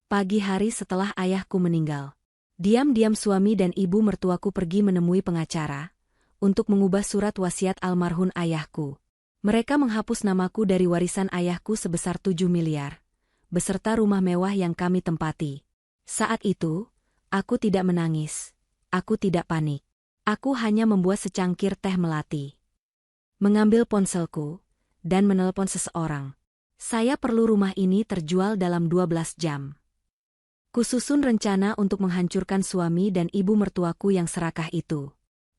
Pagi hari setelah ayahku meninggal. Diam-diam suami dan ibu mertuaku pergi menemui pengacara untuk mengubah surat wasiat almarhum ayahku. Mereka menghapus namaku dari warisan ayahku sebesar 7 miliar, beserta rumah mewah yang kami tempati. Saat itu, aku tidak menangis. Aku tidak panik. Aku hanya membuat secangkir teh melati. Mengambil ponselku, dan menelpon seseorang. Saya perlu rumah ini terjual dalam 12 jam. Kususun rencana untuk menghancurkan suami dan ibu mertuaku yang serakah itu.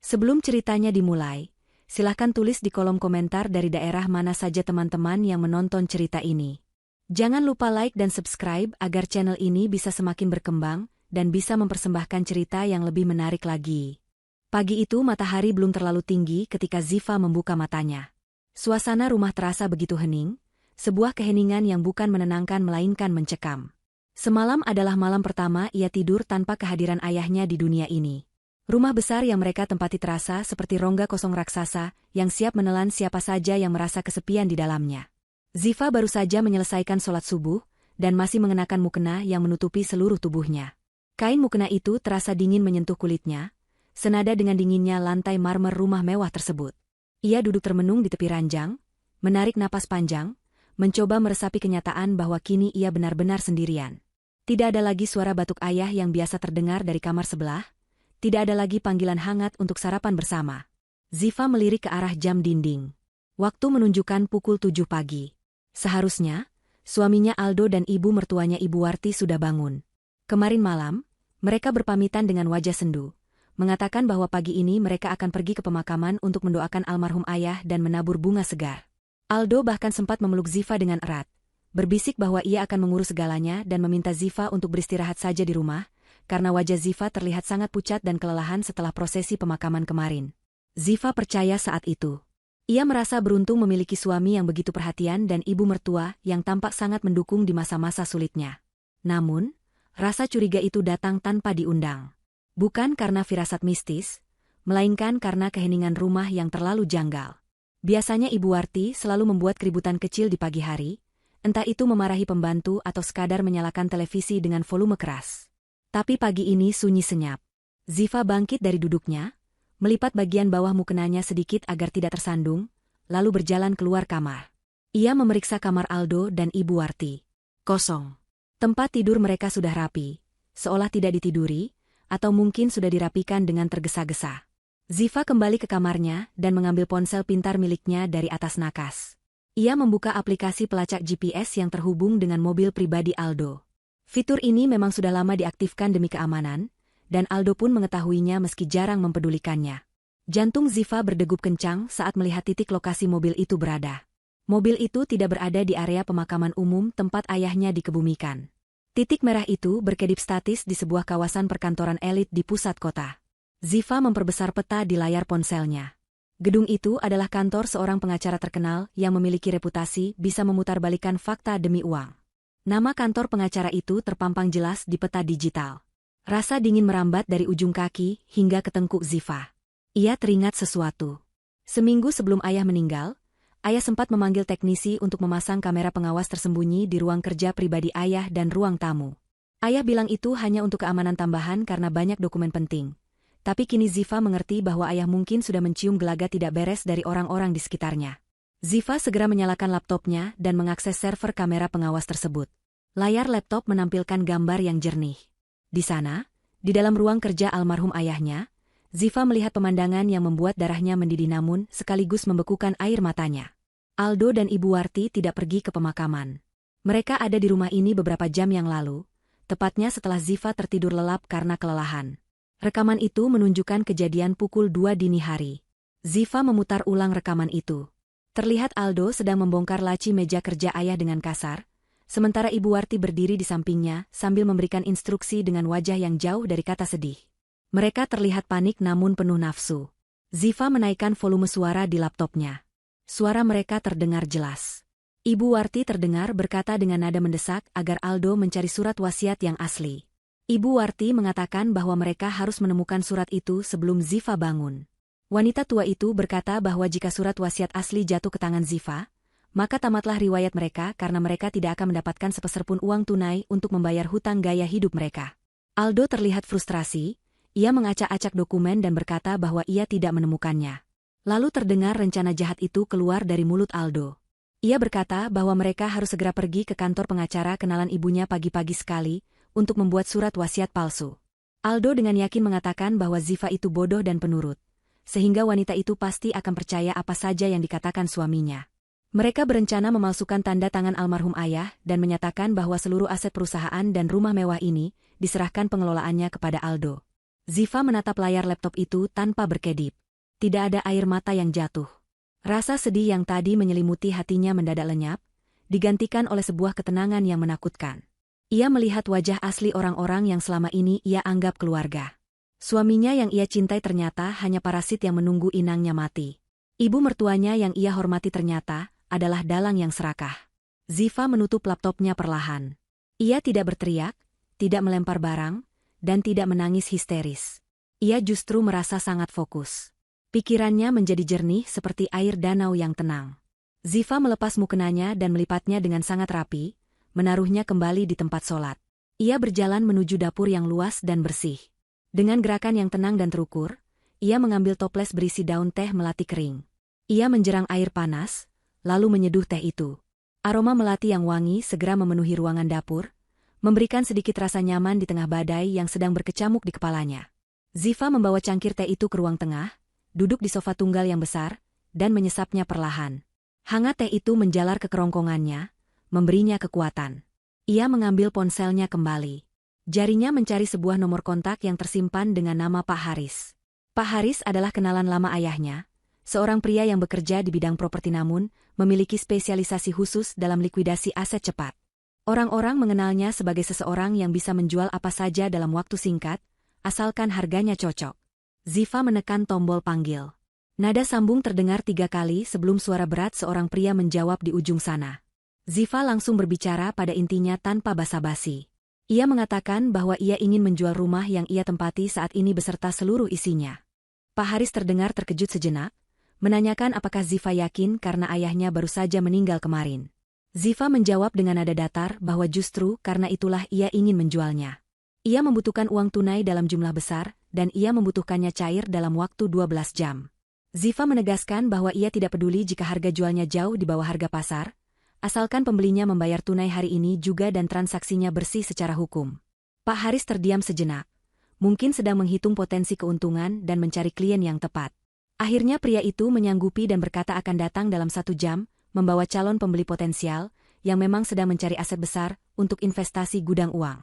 Sebelum ceritanya dimulai, silahkan tulis di kolom komentar dari daerah mana saja teman-teman yang menonton cerita ini. Jangan lupa like dan subscribe agar channel ini bisa semakin berkembang dan bisa mempersembahkan cerita yang lebih menarik lagi. Pagi itu matahari belum terlalu tinggi ketika Ziva membuka matanya. Suasana rumah terasa begitu hening, sebuah keheningan yang bukan menenangkan melainkan mencekam. Semalam adalah malam pertama ia tidur tanpa kehadiran ayahnya di dunia ini. Rumah besar yang mereka tempati terasa seperti rongga kosong raksasa yang siap menelan siapa saja yang merasa kesepian di dalamnya. Ziva baru saja menyelesaikan sholat subuh dan masih mengenakan mukena yang menutupi seluruh tubuhnya. Kain mukena itu terasa dingin menyentuh kulitnya, senada dengan dinginnya lantai marmer rumah mewah tersebut. Ia duduk termenung di tepi ranjang, menarik napas panjang, mencoba meresapi kenyataan bahwa kini ia benar-benar sendirian. Tidak ada lagi suara batuk ayah yang biasa terdengar dari kamar sebelah, tidak ada lagi panggilan hangat untuk sarapan bersama. Ziva melirik ke arah jam dinding. Waktu menunjukkan pukul 7 pagi. Seharusnya, suaminya Aldo dan ibu mertuanya Ibu Warti sudah bangun. Kemarin malam, mereka berpamitan dengan wajah sendu, mengatakan bahwa pagi ini mereka akan pergi ke pemakaman untuk mendoakan almarhum ayah dan menabur bunga segar. Aldo bahkan sempat memeluk Ziva dengan erat, berbisik bahwa ia akan mengurus segalanya dan meminta Ziva untuk beristirahat saja di rumah, karena wajah Ziva terlihat sangat pucat dan kelelahan setelah prosesi pemakaman kemarin. Ziva percaya saat itu. Ia merasa beruntung memiliki suami yang begitu perhatian dan ibu mertua yang tampak sangat mendukung di masa-masa sulitnya. Namun, rasa curiga itu datang tanpa diundang. Bukan karena firasat mistis, melainkan karena keheningan rumah yang terlalu janggal. Biasanya Ibu Warti selalu membuat keributan kecil di pagi hari, entah itu memarahi pembantu atau sekadar menyalakan televisi dengan volume keras. Tapi pagi ini sunyi senyap. Ziva bangkit dari duduknya, melipat bagian bawah mukenanya sedikit agar tidak tersandung, lalu berjalan keluar kamar. Ia memeriksa kamar Aldo dan Ibu Warti. Kosong. Tempat tidur mereka sudah rapi, seolah tidak ditiduri, atau mungkin sudah dirapikan dengan tergesa-gesa. Ziva kembali ke kamarnya dan mengambil ponsel pintar miliknya dari atas nakas. Ia membuka aplikasi pelacak GPS yang terhubung dengan mobil pribadi Aldo. Fitur ini memang sudah lama diaktifkan demi keamanan, dan Aldo pun mengetahuinya meski jarang mempedulikannya. Jantung Ziva berdegup kencang saat melihat titik lokasi mobil itu berada. Mobil itu tidak berada di area pemakaman umum tempat ayahnya dikebumikan. Titik merah itu berkedip statis di sebuah kawasan perkantoran elit di pusat kota. Ziva memperbesar peta di layar ponselnya. Gedung itu adalah kantor seorang pengacara terkenal yang memiliki reputasi bisa memutarbalikkan fakta demi uang. Nama kantor pengacara itu terpampang jelas di peta digital. Rasa dingin merambat dari ujung kaki hingga ke tengkuk Ziva. Ia teringat sesuatu. Seminggu sebelum ayah meninggal, ayah sempat memanggil teknisi untuk memasang kamera pengawas tersembunyi di ruang kerja pribadi ayah dan ruang tamu. Ayah bilang itu hanya untuk keamanan tambahan karena banyak dokumen penting. Tapi kini Ziva mengerti bahwa ayah mungkin sudah mencium gelagat tidak beres dari orang-orang di sekitarnya. Ziva segera menyalakan laptopnya dan mengakses server kamera pengawas tersebut. Layar laptop menampilkan gambar yang jernih. Di sana, di dalam ruang kerja almarhum ayahnya, Ziva melihat pemandangan yang membuat darahnya mendidih namun sekaligus membekukan air matanya. Aldo dan Ibu Warti tidak pergi ke pemakaman. Mereka ada di rumah ini beberapa jam yang lalu, tepatnya setelah Ziva tertidur lelap karena kelelahan. Rekaman itu menunjukkan kejadian pukul 2 dini hari. Ziva memutar ulang rekaman itu. Terlihat Aldo sedang membongkar laci meja kerja ayah dengan kasar, sementara Ibu Warti berdiri di sampingnya sambil memberikan instruksi dengan wajah yang jauh dari kata sedih. Mereka terlihat panik namun penuh nafsu. Ziva menaikkan volume suara di laptopnya. Suara mereka terdengar jelas. Ibu Warti terdengar berkata dengan nada mendesak agar Aldo mencari surat wasiat yang asli. Ibu Warti mengatakan bahwa mereka harus menemukan surat itu sebelum Ziva bangun. Wanita tua itu berkata bahwa jika surat wasiat asli jatuh ke tangan Ziva, maka tamatlah riwayat mereka karena mereka tidak akan mendapatkan sepeser pun uang tunai untuk membayar hutang gaya hidup mereka. Aldo terlihat frustrasi, ia mengacak-acak dokumen dan berkata bahwa ia tidak menemukannya. Lalu terdengar rencana jahat itu keluar dari mulut Aldo. Ia berkata bahwa mereka harus segera pergi ke kantor pengacara kenalan ibunya pagi-pagi sekali untuk membuat surat wasiat palsu. Aldo dengan yakin mengatakan bahwa Ziva itu bodoh dan penurut, sehingga wanita itu pasti akan percaya apa saja yang dikatakan suaminya. Mereka berencana memalsukan tanda tangan almarhum ayah dan menyatakan bahwa seluruh aset perusahaan dan rumah mewah ini diserahkan pengelolaannya kepada Aldo. Ziva menatap layar laptop itu tanpa berkedip. Tidak ada air mata yang jatuh. Rasa sedih yang tadi menyelimuti hatinya mendadak lenyap, digantikan oleh sebuah ketenangan yang menakutkan. Ia melihat wajah asli orang-orang yang selama ini ia anggap keluarga. Suaminya yang ia cintai ternyata hanya parasit yang menunggu inangnya mati. Ibu mertuanya yang ia hormati ternyata adalah dalang yang serakah. Ziva menutup laptopnya perlahan. Ia tidak berteriak, tidak melempar barang, dan tidak menangis histeris. Ia justru merasa sangat fokus. Pikirannya menjadi jernih seperti air danau yang tenang. Ziva melepas mukenanya dan melipatnya dengan sangat rapi, menaruhnya kembali di tempat sholat. Ia berjalan menuju dapur yang luas dan bersih. Dengan gerakan yang tenang dan terukur, ia mengambil toples berisi daun teh melati kering. Ia menjerang air panas, lalu menyeduh teh itu. Aroma melati yang wangi segera memenuhi ruangan dapur, memberikan sedikit rasa nyaman di tengah badai yang sedang berkecamuk di kepalanya. Ziva membawa cangkir teh itu ke ruang tengah, duduk di sofa tunggal yang besar, dan menyesapnya perlahan. Hangat teh itu menjalar ke kerongkongannya, memberinya kekuatan. Ia mengambil ponselnya kembali. Jarinya mencari sebuah nomor kontak yang tersimpan dengan nama Pak Haris. Pak Haris adalah kenalan lama ayahnya, seorang pria yang bekerja di bidang properti namun memiliki spesialisasi khusus dalam likuidasi aset cepat. Orang-orang mengenalnya sebagai seseorang yang bisa menjual apa saja dalam waktu singkat, asalkan harganya cocok. Ziva menekan tombol panggil. Nada sambung terdengar 3 kali sebelum suara berat seorang pria menjawab di ujung sana. Ziva langsung berbicara pada intinya tanpa basa-basi. Ia mengatakan bahwa ia ingin menjual rumah yang ia tempati saat ini beserta seluruh isinya. Pak Haris terdengar terkejut sejenak, menanyakan apakah Ziva yakin karena ayahnya baru saja meninggal kemarin. Ziva menjawab dengan nada datar bahwa justru karena itulah ia ingin menjualnya. Ia membutuhkan uang tunai dalam jumlah besar, dan ia membutuhkannya cair dalam waktu 12 jam. Ziva menegaskan bahwa ia tidak peduli jika harga jualnya jauh di bawah harga pasar, asalkan pembelinya membayar tunai hari ini juga dan transaksinya bersih secara hukum. Pak Haris terdiam sejenak, mungkin sedang menghitung potensi keuntungan dan mencari klien yang tepat. Akhirnya pria itu menyanggupi dan berkata akan datang dalam 1 jam, membawa calon pembeli potensial, yang memang sedang mencari aset besar, untuk investasi gudang uang.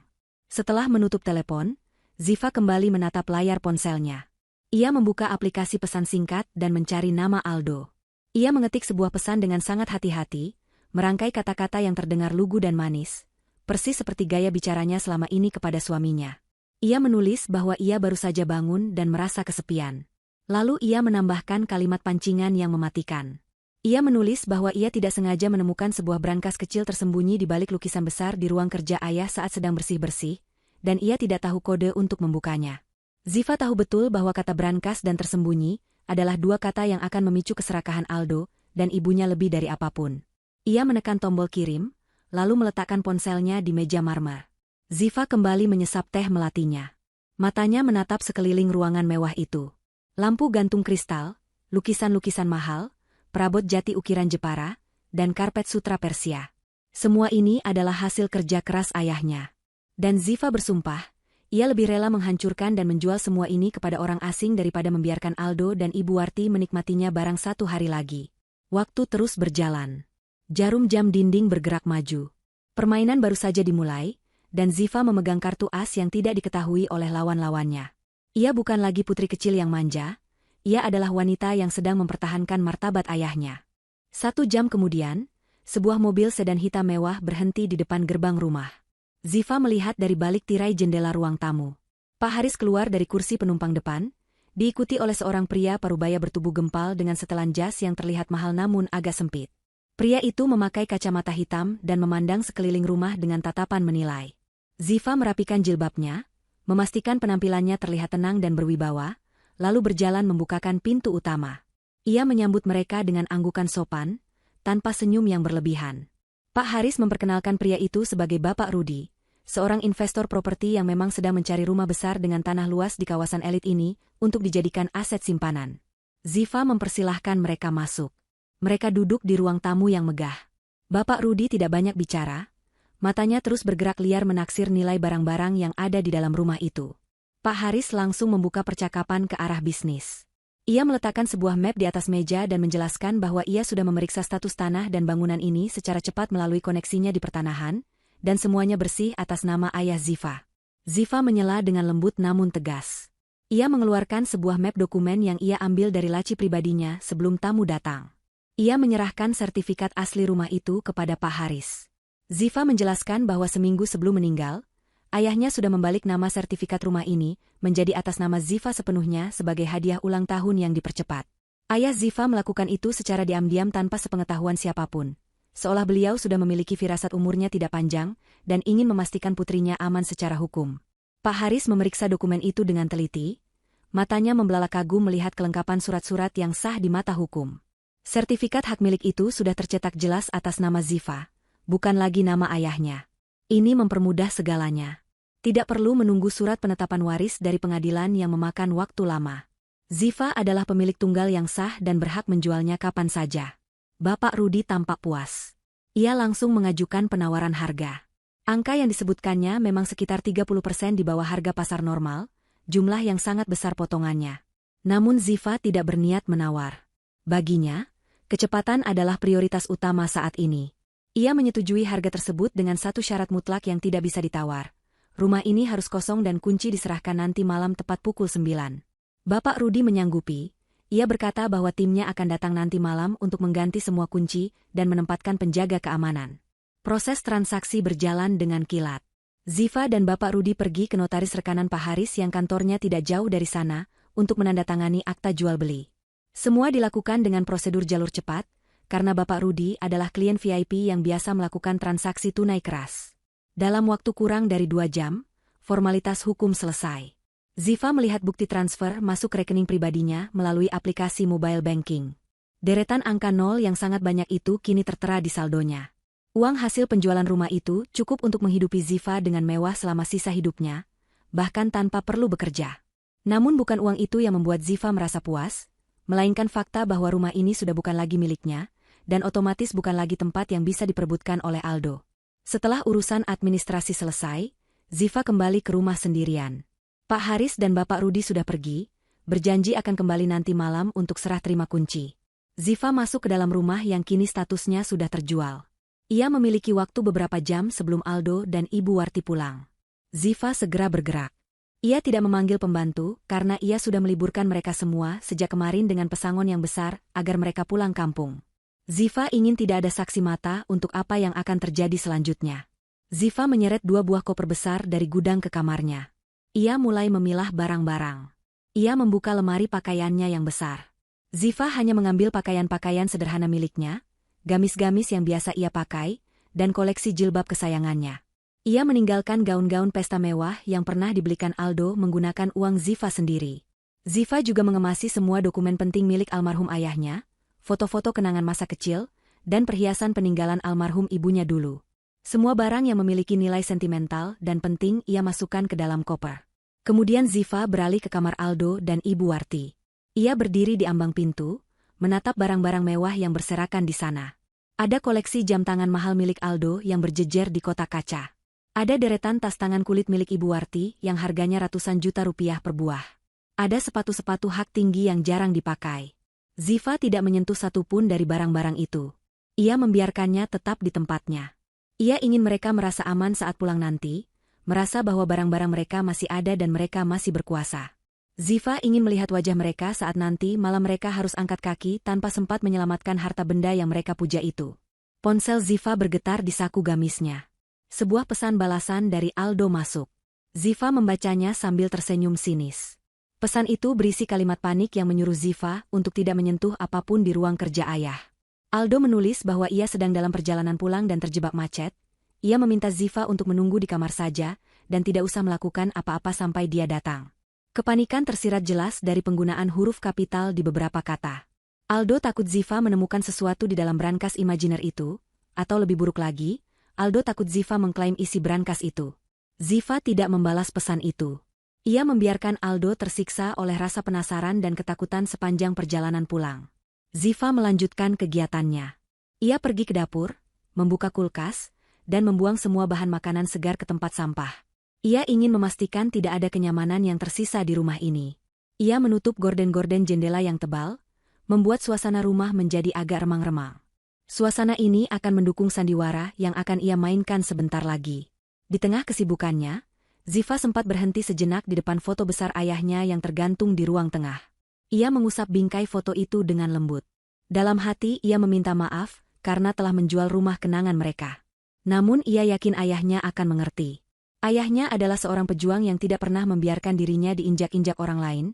Setelah menutup telepon, Ziva kembali menatap layar ponselnya. Ia membuka aplikasi pesan singkat dan mencari nama Aldo. Ia mengetik sebuah pesan dengan sangat hati-hati, merangkai kata-kata yang terdengar lugu dan manis, persis seperti gaya bicaranya selama ini kepada suaminya. Ia menulis bahwa ia baru saja bangun dan merasa kesepian. Lalu ia menambahkan kalimat pancingan yang mematikan. Ia menulis bahwa ia tidak sengaja menemukan sebuah brankas kecil tersembunyi di balik lukisan besar di ruang kerja ayah saat sedang bersih-bersih, dan ia tidak tahu kode untuk membukanya. Ziva tahu betul bahwa kata brankas dan tersembunyi adalah 2 kata yang akan memicu keserakahan Aldo dan ibunya lebih dari apapun. Ia menekan tombol kirim, lalu meletakkan ponselnya di meja marmer. Ziva kembali menyesap teh melatinya. Matanya menatap sekeliling ruangan mewah itu. Lampu gantung kristal, lukisan-lukisan mahal, perabot jati ukiran Jepara, dan karpet sutra Persia. Semua ini adalah hasil kerja keras ayahnya. Dan Ziva bersumpah, ia lebih rela menghancurkan dan menjual semua ini kepada orang asing daripada membiarkan Aldo dan Ibu Warti menikmatinya barang 1 hari lagi. Waktu terus berjalan. Jarum jam dinding bergerak maju. Permainan baru saja dimulai, dan Ziva memegang kartu as yang tidak diketahui oleh lawan-lawannya. Ia bukan lagi putri kecil yang manja, ia adalah wanita yang sedang mempertahankan martabat ayahnya. 1 jam kemudian, sebuah mobil sedan hitam mewah berhenti di depan gerbang rumah. Ziva melihat dari balik tirai jendela ruang tamu. Pak Haris keluar dari kursi penumpang depan, diikuti oleh seorang pria parubaya bertubuh gempal dengan setelan jas yang terlihat mahal namun agak sempit. Pria itu memakai kacamata hitam dan memandang sekeliling rumah dengan tatapan menilai. Ziva merapikan jilbabnya, memastikan penampilannya terlihat tenang dan berwibawa, lalu berjalan membukakan pintu utama. Ia menyambut mereka dengan anggukan sopan, tanpa senyum yang berlebihan. Pak Haris memperkenalkan pria itu sebagai Bapak Rudi, seorang investor properti yang memang sedang mencari rumah besar dengan tanah luas di kawasan elit ini untuk dijadikan aset simpanan. Ziva mempersilahkan mereka masuk. Mereka duduk di ruang tamu yang megah. Bapak Rudi tidak banyak bicara. Matanya terus bergerak liar menaksir nilai barang-barang yang ada di dalam rumah itu. Pak Haris langsung membuka percakapan ke arah bisnis. Ia meletakkan sebuah map di atas meja dan menjelaskan bahwa ia sudah memeriksa status tanah dan bangunan ini secara cepat melalui koneksinya di pertanahan, dan semuanya bersih atas nama ayah Ziva. Ziva menyela dengan lembut namun tegas. Ia mengeluarkan sebuah map dokumen yang ia ambil dari laci pribadinya sebelum tamu datang. Ia menyerahkan sertifikat asli rumah itu kepada Pak Haris. Ziva menjelaskan bahwa seminggu sebelum meninggal, ayahnya sudah membalik nama sertifikat rumah ini menjadi atas nama Ziva sepenuhnya sebagai hadiah ulang tahun yang dipercepat. Ayah Ziva melakukan itu secara diam-diam tanpa sepengetahuan siapapun, seolah beliau sudah memiliki firasat umurnya tidak panjang dan ingin memastikan putrinya aman secara hukum. Pak Haris memeriksa dokumen itu dengan teliti, matanya membelalak kagum melihat kelengkapan surat-surat yang sah di mata hukum. Sertifikat hak milik itu sudah tercetak jelas atas nama Ziva, bukan lagi nama ayahnya. Ini mempermudah segalanya. Tidak perlu menunggu surat penetapan waris dari pengadilan yang memakan waktu lama. Ziva adalah pemilik tunggal yang sah dan berhak menjualnya kapan saja. Bapak Rudi tampak puas. Ia langsung mengajukan penawaran harga. Angka yang disebutkannya memang sekitar 30% di bawah harga pasar normal, jumlah yang sangat besar potongannya. Namun Ziva tidak berniat menawar. Baginya, kecepatan adalah prioritas utama saat ini. Ia menyetujui harga tersebut dengan satu syarat mutlak yang tidak bisa ditawar. Rumah ini harus kosong dan kunci diserahkan nanti malam tepat pukul 9. Bapak Rudi menyanggupi. Ia berkata bahwa timnya akan datang nanti malam untuk mengganti semua kunci dan menempatkan penjaga keamanan. Proses transaksi berjalan dengan kilat. Ziva dan Bapak Rudi pergi ke notaris rekanan Pak Haris yang kantornya tidak jauh dari sana untuk menandatangani akta jual beli. Semua dilakukan dengan prosedur jalur cepat, karena Bapak Rudi adalah klien VIP yang biasa melakukan transaksi tunai keras. Dalam waktu kurang dari 2 jam, formalitas hukum selesai. Ziva melihat bukti transfer masuk rekening pribadinya melalui aplikasi mobile banking. Deretan angka 0 yang sangat banyak itu kini tertera di saldonya. Uang hasil penjualan rumah itu cukup untuk menghidupi Ziva dengan mewah selama sisa hidupnya, bahkan tanpa perlu bekerja. Namun bukan uang itu yang membuat Ziva merasa puas, melainkan fakta bahwa rumah ini sudah bukan lagi miliknya, dan otomatis bukan lagi tempat yang bisa diperebutkan oleh Aldo. Setelah urusan administrasi selesai, Ziva kembali ke rumah sendirian. Pak Haris dan Bapak Rudi sudah pergi, berjanji akan kembali nanti malam untuk serah terima kunci. Ziva masuk ke dalam rumah yang kini statusnya sudah terjual. Ia memiliki waktu beberapa jam sebelum Aldo dan Ibu Warti pulang. Ziva segera bergerak. Ia tidak memanggil pembantu karena ia sudah meliburkan mereka semua sejak kemarin dengan pesangon yang besar agar mereka pulang kampung. Ziva ingin tidak ada saksi mata untuk apa yang akan terjadi selanjutnya. Ziva menyeret 2 buah koper besar dari gudang ke kamarnya. Ia mulai memilah barang-barang. Ia membuka lemari pakaiannya yang besar. Ziva hanya mengambil pakaian-pakaian sederhana miliknya, gamis-gamis yang biasa ia pakai, dan koleksi jilbab kesayangannya. Ia meninggalkan gaun-gaun pesta mewah yang pernah dibelikan Aldo menggunakan uang Ziva sendiri. Ziva juga mengemasi semua dokumen penting milik almarhum ayahnya, foto-foto kenangan masa kecil, dan perhiasan peninggalan almarhum ibunya dulu. Semua barang yang memiliki nilai sentimental dan penting ia masukkan ke dalam koper. Kemudian Ziva beralih ke kamar Aldo dan Ibu Warti. Ia berdiri di ambang pintu, menatap barang-barang mewah yang berserakan di sana. Ada koleksi jam tangan mahal milik Aldo yang berjejer di kotak kaca. Ada deretan tas tangan kulit milik Ibu Warti yang harganya ratusan juta rupiah per buah. Ada sepatu-sepatu hak tinggi yang jarang dipakai. Ziva tidak menyentuh satupun dari barang-barang itu. Ia membiarkannya tetap di tempatnya. Ia ingin mereka merasa aman saat pulang nanti, merasa bahwa barang-barang mereka masih ada dan mereka masih berkuasa. Ziva ingin melihat wajah mereka saat nanti malam mereka harus angkat kaki tanpa sempat menyelamatkan harta benda yang mereka puja itu. Ponsel Ziva bergetar di saku gamisnya. Sebuah pesan balasan dari Aldo masuk. Ziva membacanya sambil tersenyum sinis. Pesan itu berisi kalimat panik yang menyuruh Ziva untuk tidak menyentuh apapun di ruang kerja ayah. Aldo menulis bahwa ia sedang dalam perjalanan pulang dan terjebak macet. Ia meminta Ziva untuk menunggu di kamar saja dan tidak usah melakukan apa-apa sampai dia datang. Kepanikan tersirat jelas dari penggunaan huruf kapital di beberapa kata. Aldo takut Ziva menemukan sesuatu di dalam brankas imajiner itu, atau lebih buruk lagi, Aldo takut Ziva mengklaim isi brankas itu. Ziva tidak membalas pesan itu. Ia membiarkan Aldo tersiksa oleh rasa penasaran dan ketakutan sepanjang perjalanan pulang. Ziva melanjutkan kegiatannya. Ia pergi ke dapur, membuka kulkas, dan membuang semua bahan makanan segar ke tempat sampah. Ia ingin memastikan tidak ada kenyamanan yang tersisa di rumah ini. Ia menutup gorden-gorden jendela yang tebal, membuat suasana rumah menjadi agak remang-remang. Suasana ini akan mendukung sandiwara yang akan ia mainkan sebentar lagi. Di tengah kesibukannya, Ziva sempat berhenti sejenak di depan foto besar ayahnya yang tergantung di ruang tengah. Ia mengusap bingkai foto itu dengan lembut. Dalam hati ia meminta maaf karena telah menjual rumah kenangan mereka. Namun ia yakin ayahnya akan mengerti. Ayahnya adalah seorang pejuang yang tidak pernah membiarkan dirinya diinjak-injak orang lain,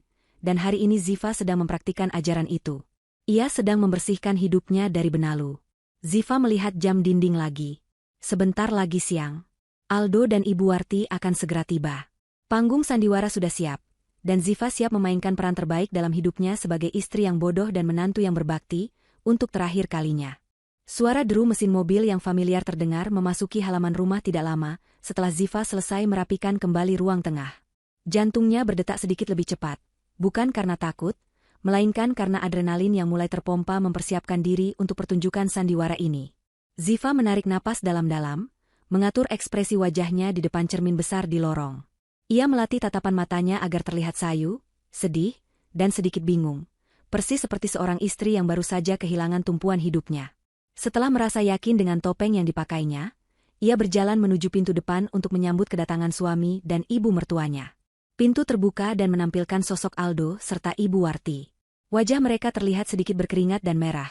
dan hari ini Ziva sedang mempraktikkan ajaran itu. Ia sedang membersihkan hidupnya dari benalu. Ziva melihat jam dinding lagi. Sebentar lagi siang. Aldo dan Ibu Warti akan segera tiba. Panggung sandiwara sudah siap, dan Ziva siap memainkan peran terbaik dalam hidupnya sebagai istri yang bodoh dan menantu yang berbakti, untuk terakhir kalinya. Suara deru mesin mobil yang familiar terdengar memasuki halaman rumah tidak lama, setelah Ziva selesai merapikan kembali ruang tengah. Jantungnya berdetak sedikit lebih cepat, bukan karena takut, melainkan karena adrenalin yang mulai terpompa mempersiapkan diri untuk pertunjukan sandiwara ini. Ziva menarik napas dalam-dalam, mengatur ekspresi wajahnya di depan cermin besar di lorong. Ia melatih tatapan matanya agar terlihat sayu, sedih, dan sedikit bingung, persis seperti seorang istri yang baru saja kehilangan tumpuan hidupnya. Setelah merasa yakin dengan topeng yang dipakainya, ia berjalan menuju pintu depan untuk menyambut kedatangan suami dan ibu mertuanya. Pintu terbuka dan menampilkan sosok Aldo serta Ibu Warti. Wajah mereka terlihat sedikit berkeringat dan merah.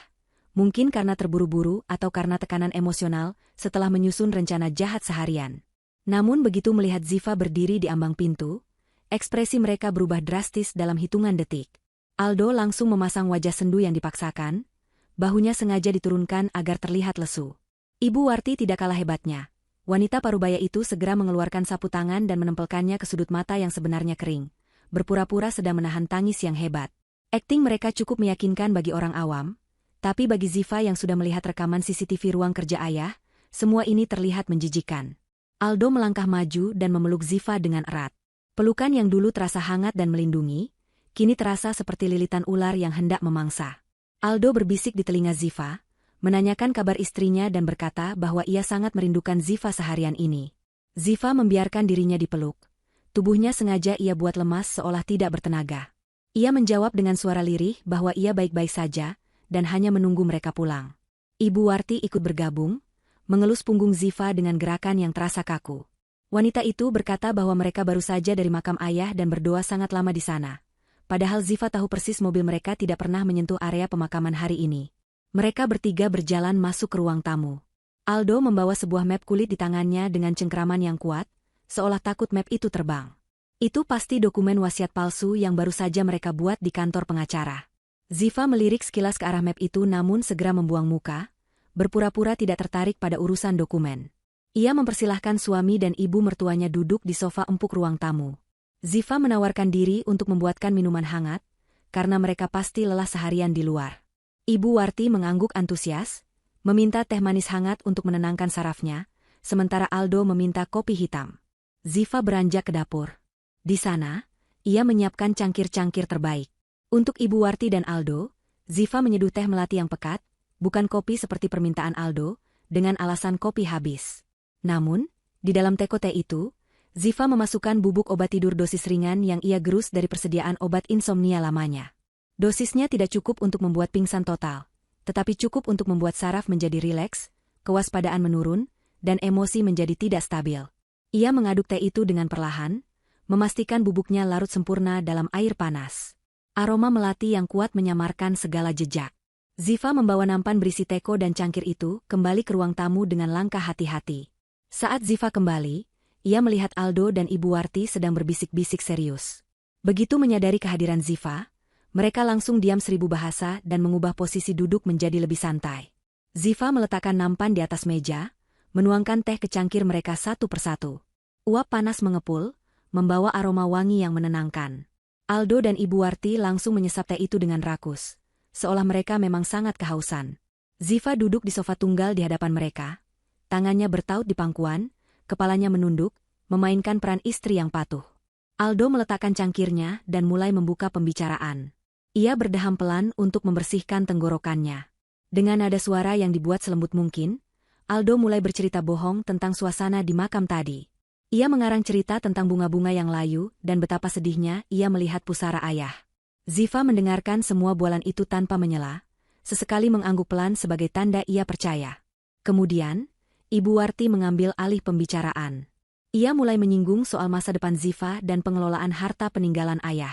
Mungkin karena terburu-buru atau karena tekanan emosional setelah menyusun rencana jahat seharian. Namun begitu melihat Ziva berdiri di ambang pintu, ekspresi mereka berubah drastis dalam hitungan detik. Aldo langsung memasang wajah sendu yang dipaksakan, bahunya sengaja diturunkan agar terlihat lesu. Ibu Warti tidak kalah hebatnya. Wanita parubaya itu segera mengeluarkan sapu tangan dan menempelkannya ke sudut mata yang sebenarnya kering, berpura-pura sedang menahan tangis yang hebat. Akting mereka cukup meyakinkan bagi orang awam, tapi bagi Ziva yang sudah melihat rekaman CCTV ruang kerja ayah, semua ini terlihat menjijikan. Aldo melangkah maju dan memeluk Ziva dengan erat. Pelukan yang dulu terasa hangat dan melindungi, kini terasa seperti lilitan ular yang hendak memangsa. Aldo berbisik di telinga Ziva, menanyakan kabar istrinya dan berkata bahwa ia sangat merindukan Ziva seharian ini. Ziva membiarkan dirinya dipeluk. Tubuhnya sengaja ia buat lemas seolah tidak bertenaga. Ia menjawab dengan suara lirih bahwa ia baik-baik saja, dan hanya menunggu mereka pulang. Ibu Warti ikut bergabung, mengelus punggung Ziva dengan gerakan yang terasa kaku. Wanita itu berkata bahwa mereka baru saja dari makam ayah dan berdoa sangat lama di sana. Padahal Ziva tahu persis mobil mereka tidak pernah menyentuh area pemakaman hari ini. Mereka bertiga berjalan masuk ke ruang tamu. Aldo membawa sebuah map kulit di tangannya dengan cengkraman yang kuat, seolah takut map itu terbang. Itu pasti dokumen wasiat palsu yang baru saja mereka buat di kantor pengacara. Ziva melirik sekilas ke arah map itu namun segera membuang muka, berpura-pura tidak tertarik pada urusan dokumen. Ia mempersilahkan suami dan ibu mertuanya duduk di sofa empuk ruang tamu. Ziva menawarkan diri untuk membuatkan minuman hangat, karena mereka pasti lelah seharian di luar. Ibu Warti mengangguk antusias, meminta teh manis hangat untuk menenangkan sarafnya, sementara Aldo meminta kopi hitam. Ziva beranjak ke dapur. Di sana, ia menyiapkan cangkir-cangkir terbaik. Untuk Ibu Warti dan Aldo, Ziva menyeduh teh melati yang pekat, bukan kopi seperti permintaan Aldo, dengan alasan kopi habis. Namun, di dalam teko teh itu, Ziva memasukkan bubuk obat tidur dosis ringan yang ia gerus dari persediaan obat insomnia lamanya. Dosisnya tidak cukup untuk membuat pingsan total, tetapi cukup untuk membuat saraf menjadi rileks, kewaspadaan menurun, dan emosi menjadi tidak stabil. Ia mengaduk teh itu dengan perlahan, memastikan bubuknya larut sempurna dalam air panas. Aroma melati yang kuat menyamarkan segala jejak. Ziva membawa nampan berisi teko dan cangkir itu kembali ke ruang tamu dengan langkah hati-hati. Saat Ziva kembali, ia melihat Aldo dan Ibu Warti sedang berbisik-bisik serius. Begitu menyadari kehadiran Ziva, mereka langsung diam 1000 bahasa dan mengubah posisi duduk menjadi lebih santai. Ziva meletakkan nampan di atas meja, menuangkan teh ke cangkir mereka satu persatu. Uap panas mengepul, membawa aroma wangi yang menenangkan. Aldo dan Ibu Warti langsung menyesap teh itu dengan rakus, seolah mereka memang sangat kehausan. Ziva duduk di sofa tunggal di hadapan mereka. Tangannya bertaut di pangkuan, kepalanya menunduk, memainkan peran istri yang patuh. Aldo meletakkan cangkirnya dan mulai membuka pembicaraan. Ia berdeham pelan untuk membersihkan tenggorokannya. Dengan nada suara yang dibuat selembut mungkin, Aldo mulai bercerita bohong tentang suasana di makam tadi. Ia mengarang cerita tentang bunga-bunga yang layu dan betapa sedihnya ia melihat pusara ayah. Ziva mendengarkan semua bualan itu tanpa menyela, sesekali mengangguk pelan sebagai tanda ia percaya. Kemudian, Ibu Warti mengambil alih pembicaraan. Ia mulai menyinggung soal masa depan Ziva dan pengelolaan harta peninggalan ayah.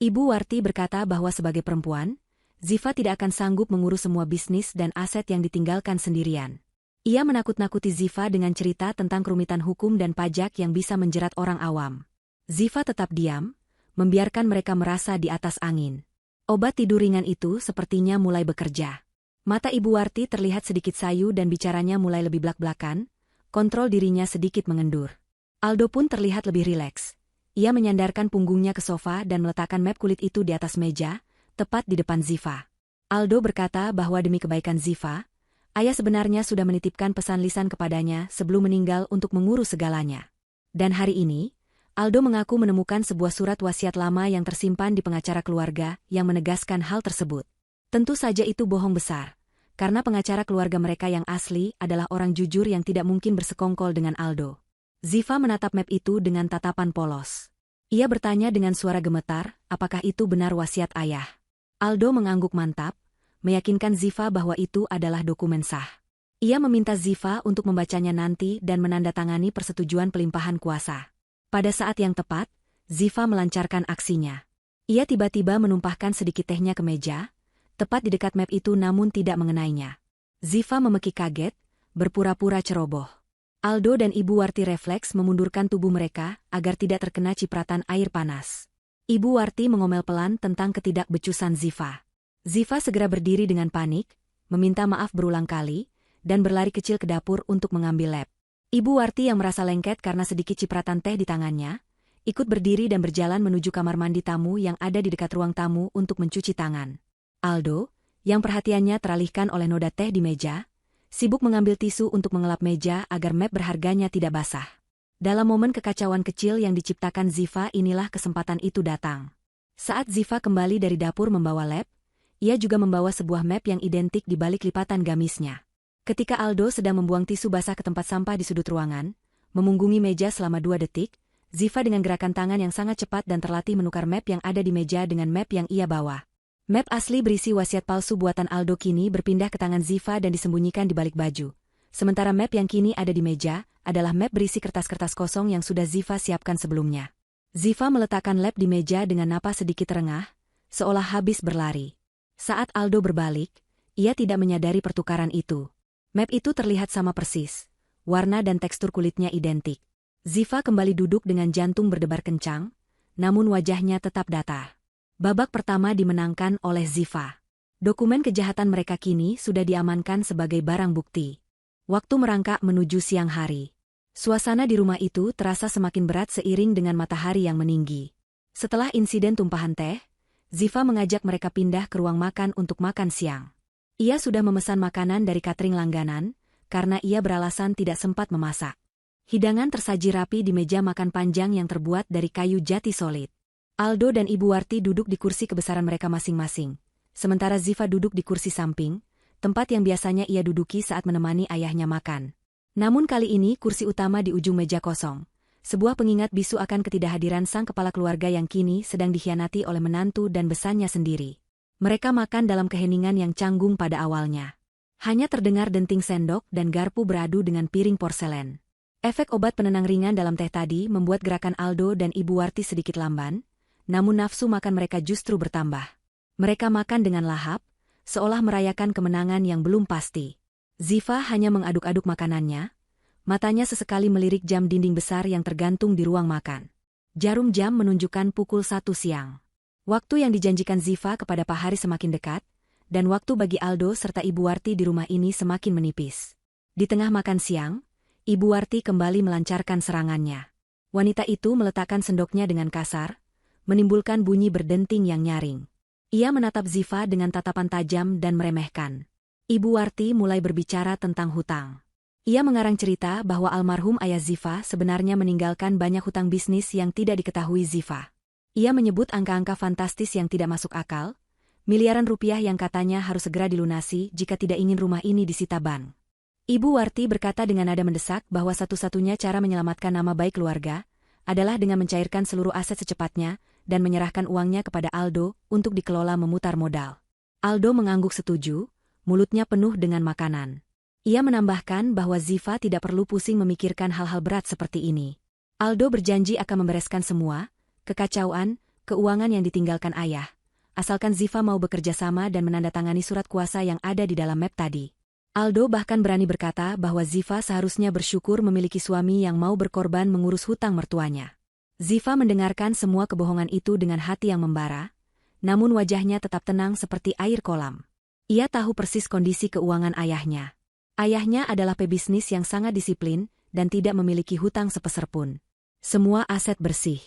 Ibu Warti berkata bahwa sebagai perempuan, Ziva tidak akan sanggup mengurus semua bisnis dan aset yang ditinggalkan sendirian. Ia menakut-nakuti Ziva dengan cerita tentang kerumitan hukum dan pajak yang bisa menjerat orang awam. Ziva tetap diam, membiarkan mereka merasa di atas angin. Obat tidur ringan itu sepertinya mulai bekerja. Mata Ibu Warti terlihat sedikit sayu dan bicaranya mulai lebih blak-blakan, kontrol dirinya sedikit mengendur. Aldo pun terlihat lebih rileks. Ia menyandarkan punggungnya ke sofa dan meletakkan map kulit itu di atas meja, tepat di depan Ziva. Aldo berkata bahwa demi kebaikan Ziva, ayah sebenarnya sudah menitipkan pesan lisan kepadanya sebelum meninggal untuk mengurus segalanya. Dan hari ini, Aldo mengaku menemukan sebuah surat wasiat lama yang tersimpan di pengacara keluarga yang menegaskan hal tersebut. Tentu saja itu bohong besar, karena pengacara keluarga mereka yang asli adalah orang jujur yang tidak mungkin bersekongkol dengan Aldo. Ziva menatap map itu dengan tatapan polos. Ia bertanya dengan suara gemetar, apakah itu benar wasiat ayah? Aldo mengangguk mantap, meyakinkan Ziva bahwa itu adalah dokumen sah. Ia meminta Ziva untuk membacanya nanti dan menandatangani persetujuan pelimpahan kuasa. Pada saat yang tepat, Ziva melancarkan aksinya. Ia tiba-tiba menumpahkan sedikit tehnya ke meja, tepat di dekat map itu namun tidak mengenainya. Ziva memekik kaget, berpura-pura ceroboh. Aldo dan Ibu Warti refleks memundurkan tubuh mereka agar tidak terkena cipratan air panas. Ibu Warti mengomel pelan tentang ketidakbecusan Ziva. Ziva segera berdiri dengan panik, meminta maaf berulang kali, dan berlari kecil ke dapur untuk mengambil lap. Ibu Warti yang merasa lengket karena sedikit cipratan teh di tangannya, ikut berdiri dan berjalan menuju kamar mandi tamu yang ada di dekat ruang tamu untuk mencuci tangan. Aldo, yang perhatiannya teralihkan oleh noda teh di meja, sibuk mengambil tisu untuk mengelap meja agar map berharganya tidak basah. Dalam momen kekacauan kecil yang diciptakan Ziva inilah kesempatan itu datang. Saat Ziva kembali dari dapur membawa lap, ia juga membawa sebuah map yang identik di balik lipatan gamisnya. Ketika Aldo sedang membuang tisu basah ke tempat sampah di sudut ruangan, memunggungi meja selama 2 detik, Ziva dengan gerakan tangan yang sangat cepat dan terlatih menukar map yang ada di meja dengan map yang ia bawa. Map asli berisi wasiat palsu buatan Aldo kini berpindah ke tangan Ziva dan disembunyikan di balik baju. Sementara map yang kini ada di meja adalah map berisi kertas-kertas kosong yang sudah Ziva siapkan sebelumnya. Ziva meletakkan lap di meja dengan napas sedikit terengah, seolah habis berlari. Saat Aldo berbalik, ia tidak menyadari pertukaran itu. Map itu terlihat sama persis. Warna dan tekstur kulitnya identik. Ziva kembali duduk dengan jantung berdebar kencang, namun wajahnya tetap datar. Babak pertama dimenangkan oleh Ziva. Dokumen kejahatan mereka kini sudah diamankan sebagai barang bukti. Waktu merangkak menuju siang hari. Suasana di rumah itu terasa semakin berat seiring dengan matahari yang meninggi. Setelah insiden tumpahan teh, Ziva mengajak mereka pindah ke ruang makan untuk makan siang. Ia sudah memesan makanan dari catering langganan, karena ia beralasan tidak sempat memasak. Hidangan tersaji rapi di meja makan panjang yang terbuat dari kayu jati solid. Aldo dan Ibu Warti duduk di kursi kebesaran mereka masing-masing, sementara Ziva duduk di kursi samping, tempat yang biasanya ia duduki saat menemani ayahnya makan. Namun kali ini kursi utama di ujung meja kosong. Sebuah pengingat bisu akan ketidakhadiran sang kepala keluarga yang kini sedang dikhianati oleh menantu dan besannya sendiri. Mereka makan dalam keheningan yang canggung pada awalnya. Hanya terdengar denting sendok dan garpu beradu dengan piring porselen. Efek obat penenang ringan dalam teh tadi membuat gerakan Aldo dan Ibu Warti sedikit lamban, namun nafsu makan mereka justru bertambah. Mereka makan dengan lahap, seolah merayakan kemenangan yang belum pasti. Ziva hanya mengaduk-aduk makanannya. Matanya sesekali melirik jam dinding besar yang tergantung di ruang makan. Jarum jam menunjukkan pukul 1 siang. Waktu yang dijanjikan Ziva kepada Pak Hari semakin dekat, dan waktu bagi Aldo serta Ibu Warti di rumah ini semakin menipis. Di tengah makan siang, Ibu Warti kembali melancarkan serangannya. Wanita itu meletakkan sendoknya dengan kasar, menimbulkan bunyi berdenting yang nyaring. Ia menatap Ziva dengan tatapan tajam dan meremehkan. Ibu Warti mulai berbicara tentang hutang. Ia mengarang cerita bahwa almarhum ayah Ziva sebenarnya meninggalkan banyak hutang bisnis yang tidak diketahui Ziva. Ia menyebut angka-angka fantastis yang tidak masuk akal, miliaran rupiah yang katanya harus segera dilunasi jika tidak ingin rumah ini disita bank. Ibu Warti berkata dengan nada mendesak bahwa satu-satunya cara menyelamatkan nama baik keluarga adalah dengan mencairkan seluruh aset secepatnya dan menyerahkan uangnya kepada Aldo untuk dikelola memutar modal. Aldo mengangguk setuju, mulutnya penuh dengan makanan. Ia menambahkan bahwa Ziva tidak perlu pusing memikirkan hal-hal berat seperti ini. Aldo berjanji akan membereskan semua kekacauan, keuangan yang ditinggalkan ayah, asalkan Ziva mau bekerja sama dan menandatangani surat kuasa yang ada di dalam map tadi. Aldo bahkan berani berkata bahwa Ziva seharusnya bersyukur memiliki suami yang mau berkorban mengurus hutang mertuanya. Ziva mendengarkan semua kebohongan itu dengan hati yang membara, namun wajahnya tetap tenang seperti air kolam. Ia tahu persis kondisi keuangan ayahnya. Ayahnya adalah pebisnis yang sangat disiplin dan tidak memiliki hutang sepeser pun. Semua aset bersih.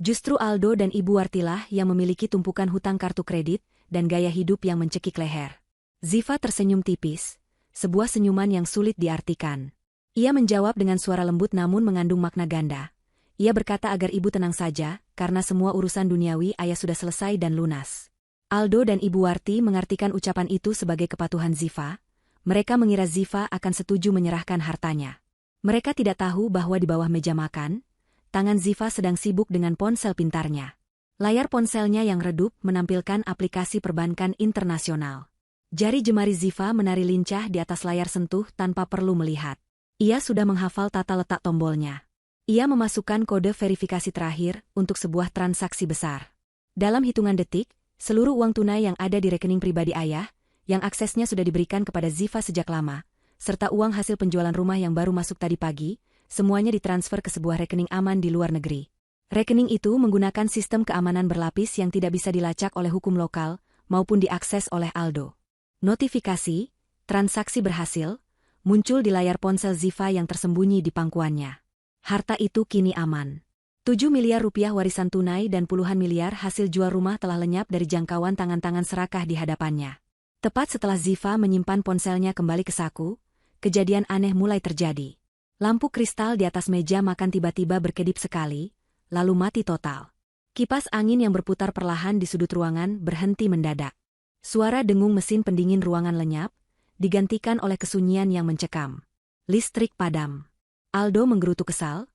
Justru Aldo dan Ibu Wartilah yang memiliki tumpukan hutang kartu kredit dan gaya hidup yang mencekik leher. Ziva tersenyum tipis, sebuah senyuman yang sulit diartikan. Ia menjawab dengan suara lembut namun mengandung makna ganda. Ia berkata agar ibu tenang saja, karena semua urusan duniawi ayah sudah selesai dan lunas. Aldo dan Ibu Warti mengartikan ucapan itu sebagai kepatuhan Ziva. Mereka mengira Ziva akan setuju menyerahkan hartanya. Mereka tidak tahu bahwa di bawah meja makan, tangan Ziva sedang sibuk dengan ponsel pintarnya. Layar ponselnya yang redup menampilkan aplikasi perbankan internasional. Jari jemari Ziva menari lincah di atas layar sentuh tanpa perlu melihat. Ia sudah menghafal tata letak tombolnya. Ia memasukkan kode verifikasi terakhir untuk sebuah transaksi besar. Dalam hitungan detik, seluruh uang tunai yang ada di rekening pribadi ayah, yang aksesnya sudah diberikan kepada Ziva sejak lama, serta uang hasil penjualan rumah yang baru masuk tadi pagi, semuanya ditransfer ke sebuah rekening aman di luar negeri. Rekening itu menggunakan sistem keamanan berlapis yang tidak bisa dilacak oleh hukum lokal, maupun diakses oleh Aldo. Notifikasi, transaksi berhasil, muncul di layar ponsel Ziva yang tersembunyi di pangkuannya. Harta itu kini aman. 7 miliar rupiah warisan tunai dan puluhan miliar hasil jual rumah telah lenyap dari jangkauan tangan-tangan serakah di hadapannya. Tepat setelah Ziva menyimpan ponselnya kembali ke saku, kejadian aneh mulai terjadi. Lampu kristal di atas meja makan tiba-tiba berkedip sekali, lalu mati total. Kipas angin yang berputar perlahan di sudut ruangan berhenti mendadak. Suara dengung mesin pendingin ruangan lenyap, digantikan oleh kesunyian yang mencekam. Listrik padam. Aldo menggerutu kesal,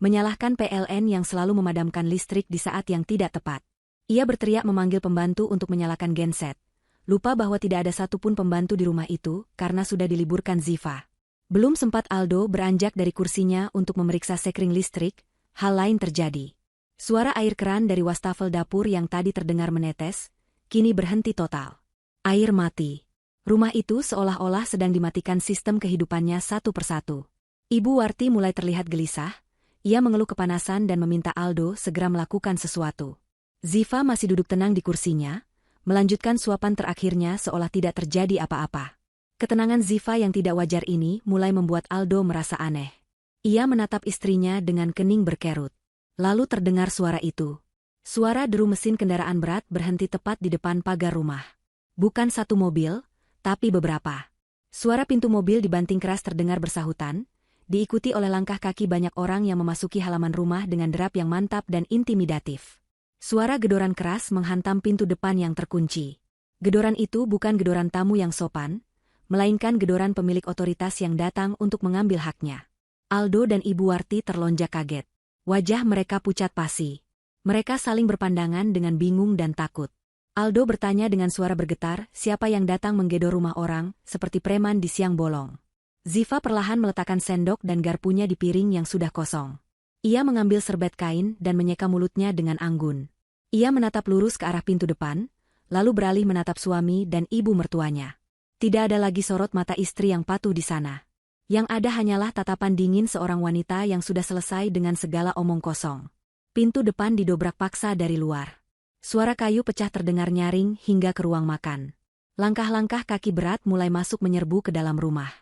menyalahkan PLN yang selalu memadamkan listrik di saat yang tidak tepat. Ia berteriak memanggil pembantu untuk menyalakan genset. Lupa bahwa tidak ada satupun pembantu di rumah itu karena sudah diliburkan Ziva. Belum sempat Aldo beranjak dari kursinya untuk memeriksa sekring listrik, hal lain terjadi. Suara air keran dari wastafel dapur yang tadi terdengar menetes, kini berhenti total. Air mati. Rumah itu seolah-olah sedang dimatikan sistem kehidupannya satu persatu. Ibu Warti mulai terlihat gelisah. Ia mengeluh kepanasan dan meminta Aldo segera melakukan sesuatu. Ziva masih duduk tenang di kursinya, melanjutkan suapan terakhirnya seolah tidak terjadi apa-apa. Ketenangan Ziva yang tidak wajar ini mulai membuat Aldo merasa aneh. Ia menatap istrinya dengan kening berkerut. Lalu terdengar suara itu. Suara deru mesin kendaraan berat berhenti tepat di depan pagar rumah. Bukan satu mobil, tapi beberapa. Suara pintu mobil dibanting keras terdengar bersahutan, diikuti oleh langkah kaki banyak orang yang memasuki halaman rumah dengan derap yang mantap dan intimidatif. Suara gedoran keras menghantam pintu depan yang terkunci. Gedoran itu bukan gedoran tamu yang sopan, melainkan gedoran pemilik otoritas yang datang untuk mengambil haknya. Aldo dan Ibu Warti terlonjak kaget. Wajah mereka pucat pasi. Mereka saling berpandangan dengan bingung dan takut. Aldo bertanya dengan suara bergetar, siapa yang datang menggedor rumah orang, seperti preman di siang bolong. Ziva perlahan meletakkan sendok dan garpunya di piring yang sudah kosong. Ia mengambil serbet kain dan menyeka mulutnya dengan anggun. Ia menatap lurus ke arah pintu depan, lalu beralih menatap suami dan ibu mertuanya. Tidak ada lagi sorot mata istri yang patuh di sana. Yang ada hanyalah tatapan dingin seorang wanita yang sudah selesai dengan segala omong kosong. Pintu depan didobrak paksa dari luar. Suara kayu pecah terdengar nyaring hingga ke ruang makan. Langkah-langkah kaki berat mulai masuk menyerbu ke dalam rumah.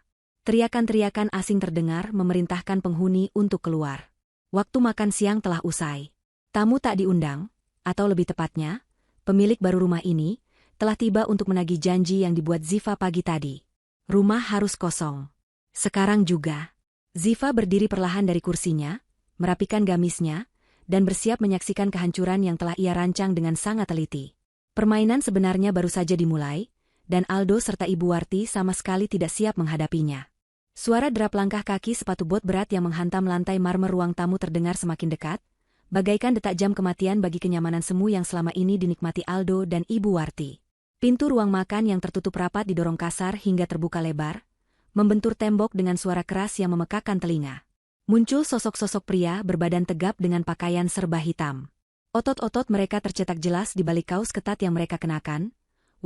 Teriakan-teriakan asing terdengar memerintahkan penghuni untuk keluar. Waktu makan siang telah usai. Tamu tak diundang, atau lebih tepatnya, pemilik baru rumah ini, telah tiba untuk menagih janji yang dibuat Ziva pagi tadi. Rumah harus kosong. Sekarang juga. Ziva berdiri perlahan dari kursinya, merapikan gamisnya, dan bersiap menyaksikan kehancuran yang telah ia rancang dengan sangat teliti. Permainan sebenarnya baru saja dimulai, dan Aldo serta Ibu Warti sama sekali tidak siap menghadapinya. Suara derap langkah kaki sepatu bot berat yang menghantam lantai marmer ruang tamu terdengar semakin dekat, bagaikan detak jam kematian bagi kenyamanan semu yang selama ini dinikmati Aldo dan Ibu Warti. Pintu ruang makan yang tertutup rapat didorong kasar hingga terbuka lebar, membentur tembok dengan suara keras yang memekakan telinga. Muncul sosok-sosok pria berbadan tegap dengan pakaian serba hitam. Otot-otot mereka tercetak jelas di balik kaos ketat yang mereka kenakan,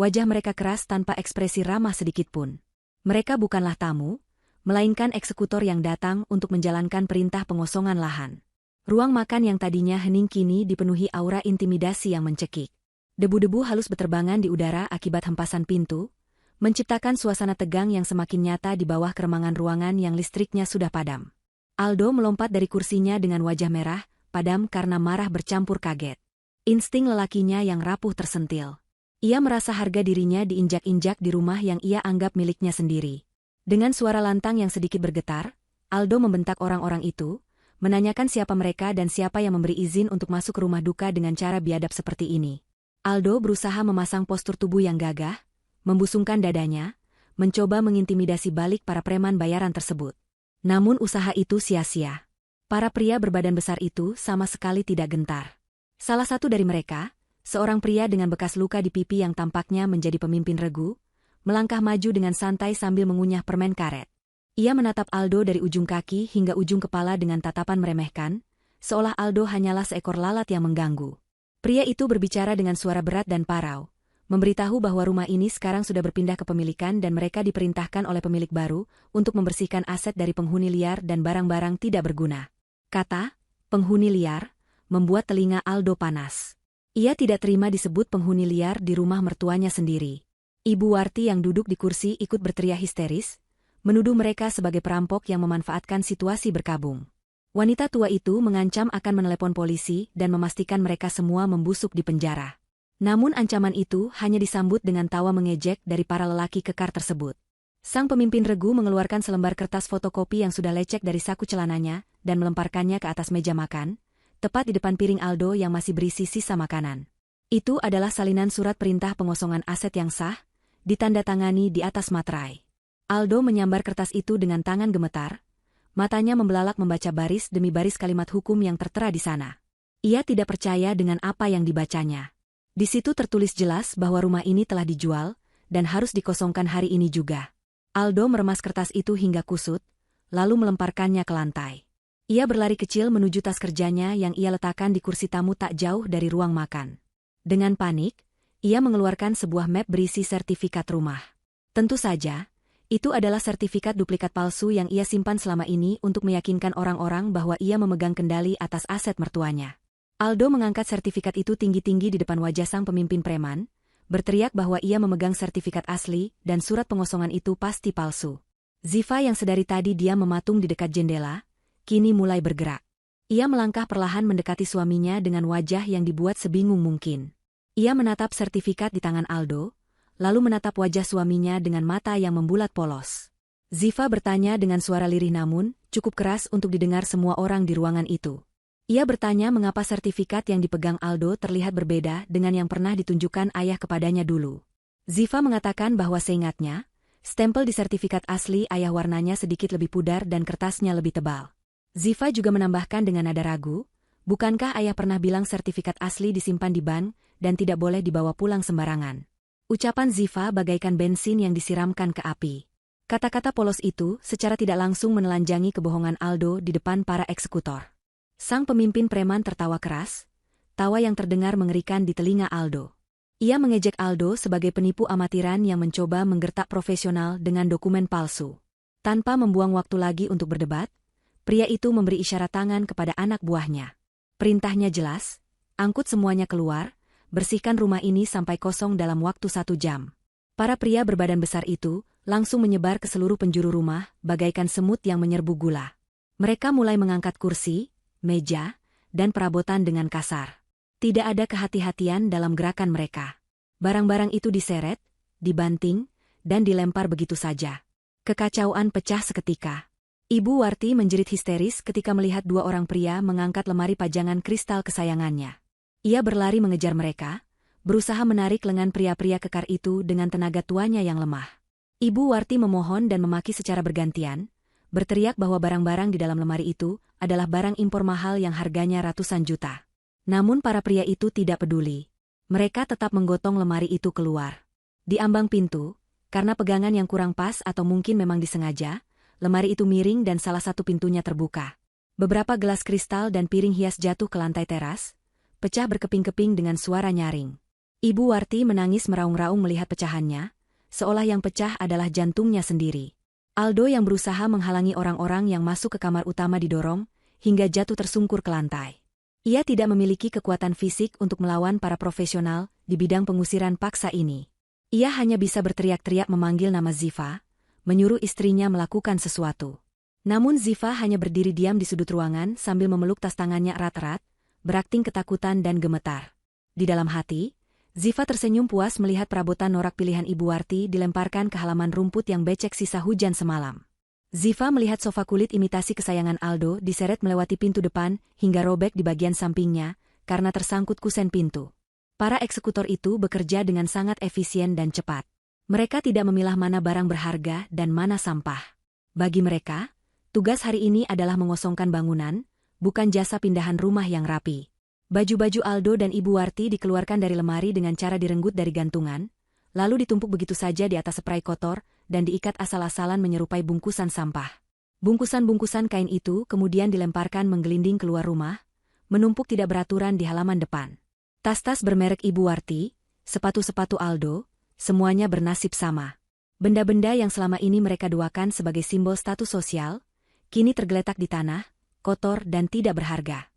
wajah mereka keras tanpa ekspresi ramah sedikitpun. Mereka bukanlah tamu, melainkan eksekutor yang datang untuk menjalankan perintah pengosongan lahan. Ruang makan yang tadinya hening kini dipenuhi aura intimidasi yang mencekik. Debu-debu halus beterbangan di udara akibat hempasan pintu, menciptakan suasana tegang yang semakin nyata di bawah keremangan ruangan yang listriknya sudah padam. Aldo melompat dari kursinya dengan wajah merah, padam karena marah bercampur kaget. Insting lelakinya yang rapuh tersentil. Ia merasa harga dirinya diinjak-injak di rumah yang ia anggap miliknya sendiri. Dengan suara lantang yang sedikit bergetar, Aldo membentak orang-orang itu, menanyakan siapa mereka dan siapa yang memberi izin untuk masuk ke rumah duka dengan cara biadab seperti ini. Aldo berusaha memasang postur tubuh yang gagah, membusungkan dadanya, mencoba mengintimidasi balik para preman bayaran tersebut. Namun usaha itu sia-sia. Para pria berbadan besar itu sama sekali tidak gentar. Salah satu dari mereka, seorang pria dengan bekas luka di pipi yang tampaknya menjadi pemimpin regu, melangkah maju dengan santai sambil mengunyah permen karet. Ia menatap Aldo dari ujung kaki hingga ujung kepala dengan tatapan meremehkan, seolah Aldo hanyalah seekor lalat yang mengganggu. Pria itu berbicara dengan suara berat dan parau, memberitahu bahwa rumah ini sekarang sudah berpindah kepemilikan dan mereka diperintahkan oleh pemilik baru untuk membersihkan aset dari penghuni liar dan barang-barang tidak berguna. Kata, penghuni liar, membuat telinga Aldo panas. Ia tidak terima disebut penghuni liar di rumah mertuanya sendiri. Ibu Warti yang duduk di kursi ikut berteriak histeris, menuduh mereka sebagai perampok yang memanfaatkan situasi berkabung. Wanita tua itu mengancam akan menelepon polisi dan memastikan mereka semua membusuk di penjara. Namun ancaman itu hanya disambut dengan tawa mengejek dari para lelaki kekar tersebut. Sang pemimpin regu mengeluarkan selembar kertas fotokopi yang sudah lecek dari saku celananya dan melemparkannya ke atas meja makan, tepat di depan piring Aldo yang masih berisi sisa makanan. Itu adalah salinan surat perintah pengosongan aset yang sah, ditandatangani di atas materai. Aldo menyambar kertas itu dengan tangan gemetar, matanya membelalak membaca baris demi baris kalimat hukum yang tertera di sana. Ia tidak percaya dengan apa yang dibacanya. Di situ tertulis jelas bahwa rumah ini telah dijual, dan harus dikosongkan hari ini juga. Aldo meremas kertas itu hingga kusut, lalu melemparkannya ke lantai. Ia berlari kecil menuju tas kerjanya yang ia letakkan di kursi tamu tak jauh dari ruang makan. Dengan panik, ia mengeluarkan sebuah map berisi sertifikat rumah. Tentu saja, itu adalah sertifikat duplikat palsu yang ia simpan selama ini untuk meyakinkan orang-orang bahwa ia memegang kendali atas aset mertuanya. Aldo mengangkat sertifikat itu tinggi-tinggi di depan wajah sang pemimpin preman, berteriak bahwa ia memegang sertifikat asli dan surat pengosongan itu pasti palsu. Ziva yang sedari tadi diam mematung di dekat jendela, kini mulai bergerak. Ia melangkah perlahan mendekati suaminya dengan wajah yang dibuat sebingung mungkin. Ia menatap sertifikat di tangan Aldo, lalu menatap wajah suaminya dengan mata yang membulat polos. Ziva bertanya dengan suara lirih namun cukup keras untuk didengar semua orang di ruangan itu. Ia bertanya mengapa sertifikat yang dipegang Aldo terlihat berbeda dengan yang pernah ditunjukkan ayah kepadanya dulu. Ziva mengatakan bahwa seingatnya, stempel di sertifikat asli ayah warnanya sedikit lebih pudar dan kertasnya lebih tebal. Ziva juga menambahkan dengan nada ragu, bukankah ayah pernah bilang sertifikat asli disimpan di bank dan tidak boleh dibawa pulang sembarangan? Ucapan Ziva bagaikan bensin yang disiramkan ke api. Kata-kata polos itu secara tidak langsung menelanjangi kebohongan Aldo di depan para eksekutor. Sang pemimpin preman tertawa keras, tawa yang terdengar mengerikan di telinga Aldo. Ia mengejek Aldo sebagai penipu amatiran yang mencoba menggertak profesional dengan dokumen palsu. Tanpa membuang waktu lagi untuk berdebat, pria itu memberi isyarat tangan kepada anak buahnya. Perintahnya jelas, angkut semuanya keluar, bersihkan rumah ini sampai kosong dalam waktu 1 jam. Para pria berbadan besar itu langsung menyebar ke seluruh penjuru rumah, bagaikan semut yang menyerbu gula. Mereka mulai mengangkat kursi, meja, dan perabotan dengan kasar. Tidak ada kehati-hatian dalam gerakan mereka. Barang-barang itu diseret, dibanting, dan dilempar begitu saja. Kekacauan pecah seketika. Ibu Warti menjerit histeris ketika melihat dua orang pria mengangkat lemari pajangan kristal kesayangannya. Ia berlari mengejar mereka, berusaha menarik lengan pria-pria kekar itu dengan tenaga tuanya yang lemah. Ibu Warti memohon dan memaki secara bergantian, berteriak bahwa barang-barang di dalam lemari itu adalah barang impor mahal yang harganya ratusan juta. Namun para pria itu tidak peduli. Mereka tetap menggotong lemari itu keluar. Di ambang pintu, karena pegangan yang kurang pas atau mungkin memang disengaja, lemari itu miring dan salah satu pintunya terbuka. Beberapa gelas kristal dan piring hias jatuh ke lantai teras, pecah berkeping-keping dengan suara nyaring. Ibu Warti menangis meraung-raung melihat pecahannya, seolah yang pecah adalah jantungnya sendiri. Aldo yang berusaha menghalangi orang-orang yang masuk ke kamar utama didorong, hingga jatuh tersungkur ke lantai. Ia tidak memiliki kekuatan fisik untuk melawan para profesional di bidang pengusiran paksa ini. Ia hanya bisa berteriak-teriak memanggil nama Ziva, menyuruh istrinya melakukan sesuatu. Namun Ziva hanya berdiri diam di sudut ruangan sambil memeluk tas tangannya erat-erat, berakting ketakutan dan gemetar. Di dalam hati, Ziva tersenyum puas melihat perabotan norak pilihan Ibu Warti dilemparkan ke halaman rumput yang becek sisa hujan semalam. Ziva melihat sofa kulit imitasi kesayangan Aldo diseret melewati pintu depan hingga robek di bagian sampingnya karena tersangkut kusen pintu. Para eksekutor itu bekerja dengan sangat efisien dan cepat. Mereka tidak memilah mana barang berharga dan mana sampah. Bagi mereka, tugas hari ini adalah mengosongkan bangunan, bukan jasa pindahan rumah yang rapi. Baju-baju Aldo dan Ibu Warti dikeluarkan dari lemari dengan cara direnggut dari gantungan, lalu ditumpuk begitu saja di atas spray kotor, dan diikat asal-asalan menyerupai bungkusan sampah. Bungkusan-bungkusan kain itu kemudian dilemparkan menggelinding keluar rumah, menumpuk tidak beraturan di halaman depan. Tas-tas bermerek Ibu Warti, sepatu-sepatu Aldo, semuanya bernasib sama. Benda-benda yang selama ini mereka duakan sebagai simbol status sosial, kini tergeletak di tanah, kotor dan tidak berharga.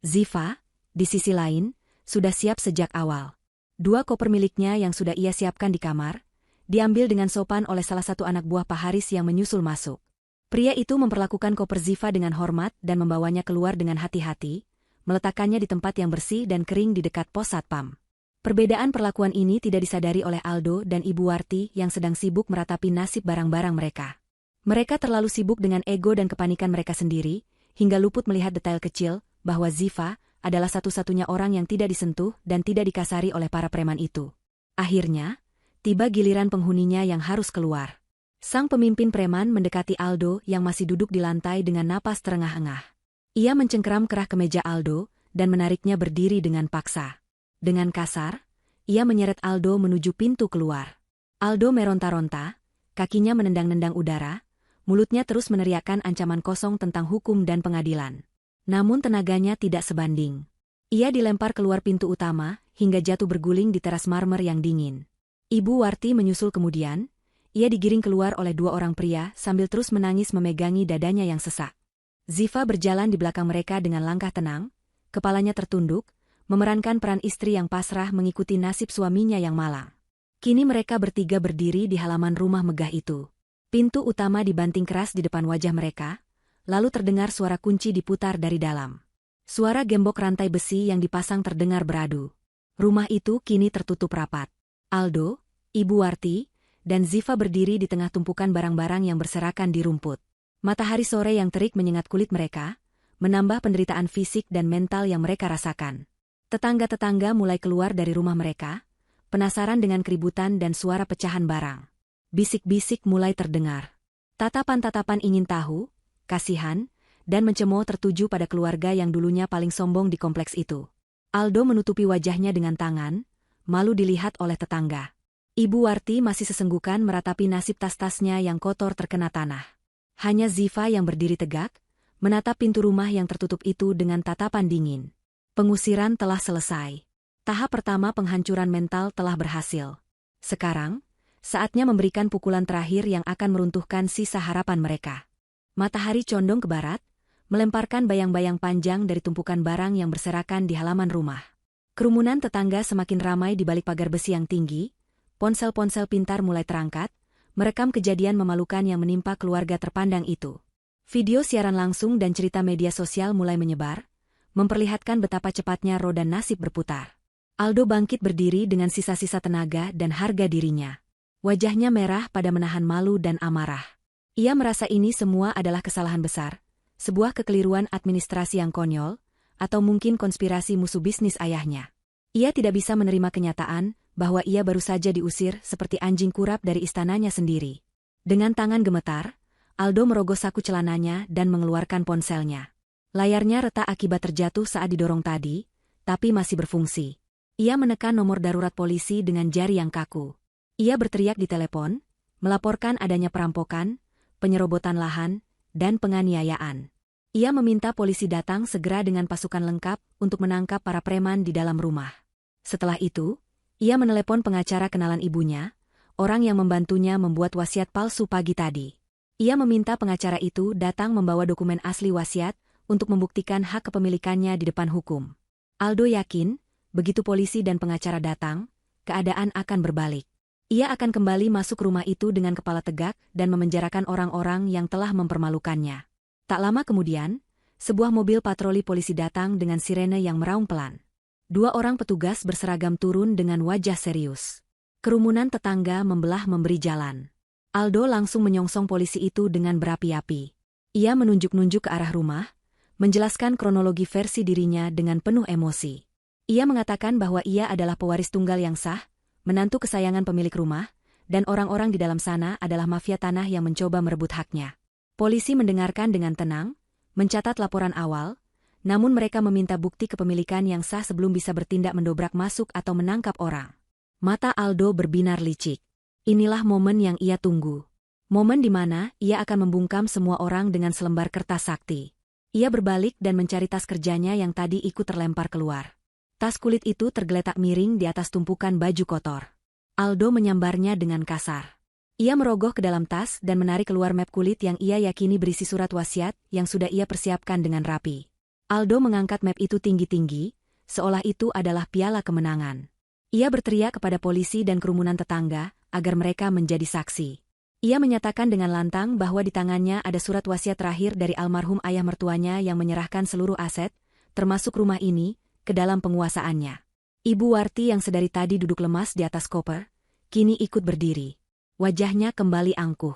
Ziva, di sisi lain, sudah siap sejak awal. 2 koper miliknya yang sudah ia siapkan di kamar, diambil dengan sopan oleh salah satu anak buah Pak Haris yang menyusul masuk. Pria itu memperlakukan koper Ziva dengan hormat dan membawanya keluar dengan hati-hati, meletakkannya di tempat yang bersih dan kering di dekat pos satpam. Perbedaan perlakuan ini tidak disadari oleh Aldo dan Ibu Warti yang sedang sibuk meratapi nasib barang-barang mereka. Mereka terlalu sibuk dengan ego dan kepanikan mereka sendiri, hingga luput melihat detail kecil bahwa Ziva adalah satu-satunya orang yang tidak disentuh dan tidak dikasari oleh para preman itu. Akhirnya, tiba giliran penghuninya yang harus keluar. Sang pemimpin preman mendekati Aldo yang masih duduk di lantai dengan napas terengah-engah. Ia mencengkeram kerah kemeja Aldo dan menariknya berdiri dengan paksa. Dengan kasar, ia menyeret Aldo menuju pintu keluar. Aldo meronta-ronta, kakinya menendang-nendang udara, mulutnya terus meneriakkan ancaman kosong tentang hukum dan pengadilan. Namun tenaganya tidak sebanding. Ia dilempar keluar pintu utama hingga jatuh berguling di teras marmer yang dingin. Ibu Warti menyusul kemudian, ia digiring keluar oleh 2 orang pria sambil terus menangis memegangi dadanya yang sesak. Ziva berjalan di belakang mereka dengan langkah tenang, kepalanya tertunduk, memerankan peran istri yang pasrah mengikuti nasib suaminya yang malang. Kini mereka bertiga berdiri di halaman rumah megah itu. Pintu utama dibanting keras di depan wajah mereka, lalu terdengar suara kunci diputar dari dalam. Suara gembok rantai besi yang dipasang terdengar beradu. Rumah itu kini tertutup rapat. Aldo, Ibu Warti, dan Ziva berdiri di tengah tumpukan barang-barang yang berserakan di rumput. Matahari sore yang terik menyengat kulit mereka, menambah penderitaan fisik dan mental yang mereka rasakan. Tetangga-tetangga mulai keluar dari rumah mereka, penasaran dengan keributan dan suara pecahan barang. Bisik-bisik mulai terdengar. Tatapan-tatapan ingin tahu, kasihan, dan mencemooh tertuju pada keluarga yang dulunya paling sombong di kompleks itu. Aldo menutupi wajahnya dengan tangan, malu dilihat oleh tetangga. Ibu Warti masih sesenggukan meratapi nasib tas-tasnya yang kotor terkena tanah. Hanya Ziva yang berdiri tegak, menatap pintu rumah yang tertutup itu dengan tatapan dingin. Pengusiran telah selesai. Tahap pertama penghancuran mental telah berhasil. Sekarang, saatnya memberikan pukulan terakhir yang akan meruntuhkan sisa harapan mereka. Matahari condong ke barat, melemparkan bayang-bayang panjang dari tumpukan barang yang berserakan di halaman rumah. Kerumunan tetangga semakin ramai di balik pagar besi yang tinggi, ponsel-ponsel pintar mulai terangkat, merekam kejadian memalukan yang menimpa keluarga terpandang itu. Video siaran langsung dan cerita media sosial mulai menyebar, memperlihatkan betapa cepatnya roda nasib berputar. Aldo bangkit berdiri dengan sisa-sisa tenaga dan harga dirinya. Wajahnya merah pada menahan malu dan amarah. Ia merasa ini semua adalah kesalahan besar, sebuah kekeliruan administrasi yang konyol, atau mungkin konspirasi musuh bisnis ayahnya. Ia tidak bisa menerima kenyataan bahwa ia baru saja diusir seperti anjing kurap dari istananya sendiri. Dengan tangan gemetar, Aldo merogoh saku celananya dan mengeluarkan ponselnya. Layarnya retak akibat terjatuh saat didorong tadi, tapi masih berfungsi. Ia menekan nomor darurat polisi dengan jari yang kaku. Ia berteriak di telepon, melaporkan adanya perampokan, penyerobotan lahan, dan penganiayaan. Ia meminta polisi datang segera dengan pasukan lengkap untuk menangkap para preman di dalam rumah. Setelah itu, ia menelepon pengacara kenalan ibunya, orang yang membantunya membuat wasiat palsu pagi tadi. Ia meminta pengacara itu datang membawa dokumen asli wasiat untuk membuktikan hak kepemilikannya di depan hukum. Aldo yakin, begitu polisi dan pengacara datang, keadaan akan berbalik. Ia akan kembali masuk rumah itu dengan kepala tegak dan memenjarakan orang-orang yang telah mempermalukannya. Tak lama kemudian, sebuah mobil patroli polisi datang dengan sirene yang meraung pelan. 2 orang petugas berseragam turun dengan wajah serius. Kerumunan tetangga membelah memberi jalan. Aldo langsung menyongsong polisi itu dengan berapi-api. Ia menunjuk-nunjuk ke arah rumah, menjelaskan kronologi versi dirinya dengan penuh emosi. Ia mengatakan bahwa ia adalah pewaris tunggal yang sah, menantu kesayangan pemilik rumah, dan orang-orang di dalam sana adalah mafia tanah yang mencoba merebut haknya. Polisi mendengarkan dengan tenang, mencatat laporan awal, namun mereka meminta bukti kepemilikan yang sah sebelum bisa bertindak mendobrak masuk atau menangkap orang. Mata Aldo berbinar licik. Inilah momen yang ia tunggu. Momen di mana ia akan membungkam semua orang dengan selembar kertas sakti. Ia berbalik dan mencari tas kerjanya yang tadi ikut terlempar keluar. Tas kulit itu tergeletak miring di atas tumpukan baju kotor. Aldo menyambarnya dengan kasar. Ia merogoh ke dalam tas dan menarik keluar map kulit yang ia yakini berisi surat wasiat yang sudah ia persiapkan dengan rapi. Aldo mengangkat map itu tinggi-tinggi, seolah itu adalah piala kemenangan. Ia berteriak kepada polisi dan kerumunan tetangga agar mereka menjadi saksi. Ia menyatakan dengan lantang bahwa di tangannya ada surat wasiat terakhir dari almarhum ayah mertuanya yang menyerahkan seluruh aset, termasuk rumah ini, ke dalam penguasaannya. Ibu Warti yang sedari tadi duduk lemas di atas koper, kini ikut berdiri. Wajahnya kembali angkuh.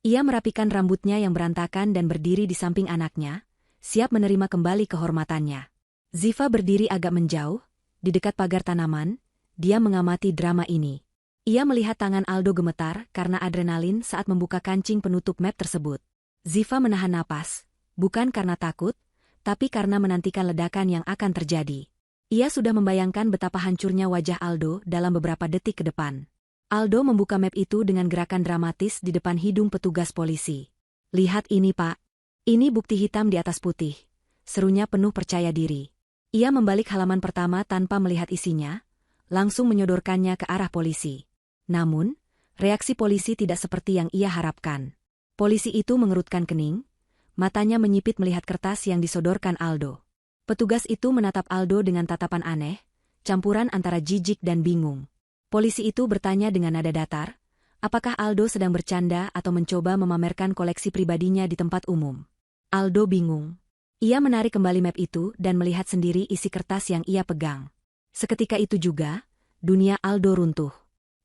Ia merapikan rambutnya yang berantakan dan berdiri di samping anaknya, siap menerima kembali kehormatannya. Ziva berdiri agak menjauh, di dekat pagar tanaman, dia mengamati drama ini. Ia melihat tangan Aldo gemetar karena adrenalin saat membuka kancing penutup map tersebut. Ziva menahan napas, bukan karena takut, tapi karena menantikan ledakan yang akan terjadi. Ia sudah membayangkan betapa hancurnya wajah Aldo dalam beberapa detik ke depan. Aldo membuka map itu dengan gerakan dramatis di depan hidung petugas polisi. "Lihat ini, Pak. Ini bukti hitam di atas putih," serunya penuh percaya diri. Ia membalik halaman pertama tanpa melihat isinya, langsung menyodorkannya ke arah polisi. Namun, reaksi polisi tidak seperti yang ia harapkan. Polisi itu mengerutkan kening, matanya menyipit melihat kertas yang disodorkan Aldo. Petugas itu menatap Aldo dengan tatapan aneh, campuran antara jijik dan bingung. Polisi itu bertanya dengan nada datar, apakah Aldo sedang bercanda atau mencoba memamerkan koleksi pribadinya di tempat umum. Aldo bingung. Ia menarik kembali map itu dan melihat sendiri isi kertas yang ia pegang. Seketika itu juga, dunia Aldo runtuh.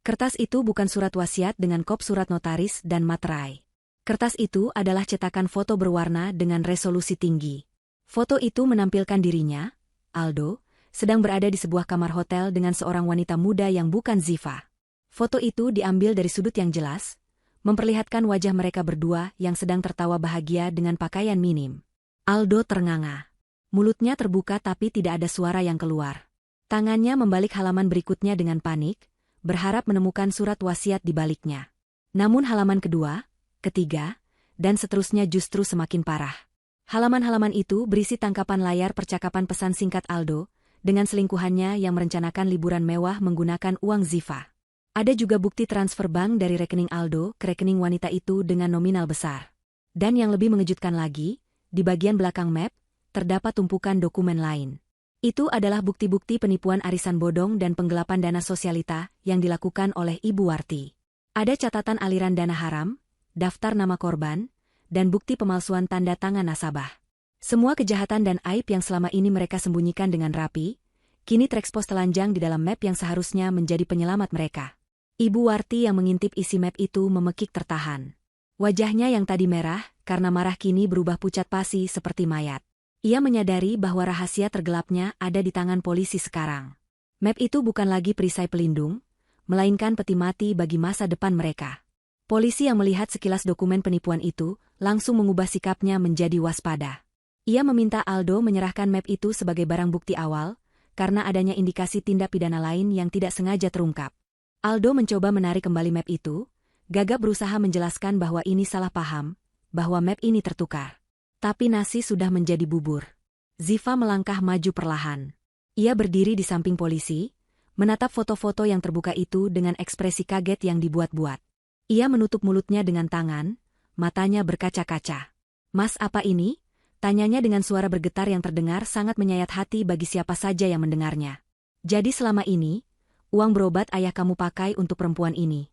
Kertas itu bukan surat wasiat dengan kop surat notaris dan materai. Kertas itu adalah cetakan foto berwarna dengan resolusi tinggi. Foto itu menampilkan dirinya, Aldo, sedang berada di sebuah kamar hotel dengan seorang wanita muda yang bukan Ziva. Foto itu diambil dari sudut yang jelas, memperlihatkan wajah mereka berdua yang sedang tertawa bahagia dengan pakaian minim. Aldo ternganga. Mulutnya terbuka tapi tidak ada suara yang keluar. Tangannya membalik halaman berikutnya dengan panik, berharap menemukan surat wasiat di baliknya. Namun halaman kedua, ketiga, dan seterusnya justru semakin parah. Halaman-halaman itu berisi tangkapan layar percakapan pesan singkat Aldo, dengan selingkuhannya yang merencanakan liburan mewah menggunakan uang Ziva. Ada juga bukti transfer bank dari rekening Aldo ke rekening wanita itu dengan nominal besar. Dan yang lebih mengejutkan lagi, di bagian belakang map, terdapat tumpukan dokumen lain. Itu adalah bukti-bukti penipuan arisan bodong dan penggelapan dana sosialita yang dilakukan oleh Ibu Warti. Ada catatan aliran dana haram, daftar nama korban, dan bukti pemalsuan tanda tangan nasabah. Semua kejahatan dan aib yang selama ini mereka sembunyikan dengan rapi, kini terekspos telanjang di dalam map yang seharusnya menjadi penyelamat mereka. Ibu Warti yang mengintip isi map itu memekik tertahan. Wajahnya yang tadi merah, karena marah kini berubah pucat pasi seperti mayat. Ia menyadari bahwa rahasia tergelapnya ada di tangan polisi sekarang. Map itu bukan lagi perisai pelindung, melainkan peti mati bagi masa depan mereka. Polisi yang melihat sekilas dokumen penipuan itu, langsung mengubah sikapnya menjadi waspada. Ia meminta Aldo menyerahkan map itu sebagai barang bukti awal, karena adanya indikasi tindak pidana lain yang tidak sengaja terungkap. Aldo mencoba menarik kembali map itu, gagap berusaha menjelaskan bahwa ini salah paham, bahwa map ini tertukar. Tapi nasi sudah menjadi bubur. Ziva melangkah maju perlahan. Ia berdiri di samping polisi, menatap foto-foto yang terbuka itu dengan ekspresi kaget yang dibuat-buat. Ia menutup mulutnya dengan tangan, matanya berkaca-kaca. "Mas, apa ini?" tanyanya dengan suara bergetar yang terdengar sangat menyayat hati bagi siapa saja yang mendengarnya. "Jadi selama ini, uang berobat ayah kamu pakai untuk perempuan ini?"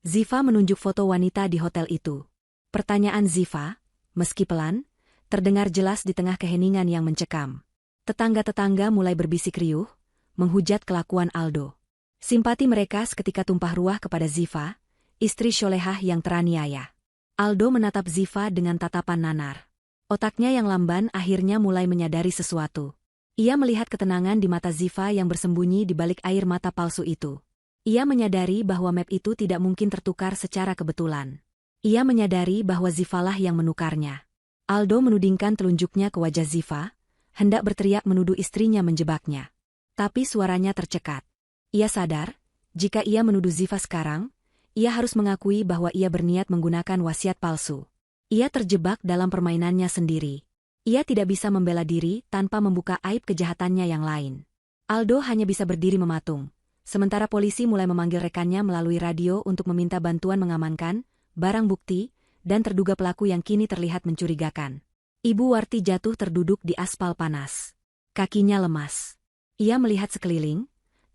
Ziva menunjuk foto wanita di hotel itu. Pertanyaan Ziva, meski pelan, terdengar jelas di tengah keheningan yang mencekam. Tetangga-tetangga mulai berbisik riuh, menghujat kelakuan Aldo. Simpati mereka seketika tumpah ruah kepada Ziva, istri solehah yang teraniaya. Aldo menatap Ziva dengan tatapan nanar. Otaknya yang lamban akhirnya mulai menyadari sesuatu. Ia melihat ketenangan di mata Ziva yang bersembunyi di balik air mata palsu itu. Ia menyadari bahwa map itu tidak mungkin tertukar secara kebetulan. Ia menyadari bahwa Zivalah yang menukarnya. Aldo menudingkan telunjuknya ke wajah Ziva, hendak berteriak menuduh istrinya menjebaknya. Tapi suaranya tercekat. Ia sadar, jika ia menuduh Ziva sekarang, ia harus mengakui bahwa ia berniat menggunakan wasiat palsu. Ia terjebak dalam permainannya sendiri. Ia tidak bisa membela diri tanpa membuka aib kejahatannya yang lain. Aldo hanya bisa berdiri mematung, sementara polisi mulai memanggil rekannya melalui radio untuk meminta bantuan mengamankan barang bukti dan terduga pelaku yang kini terlihat mencurigakan. Ibu Warti jatuh terduduk di aspal panas. Kakinya lemas. Ia melihat sekeliling,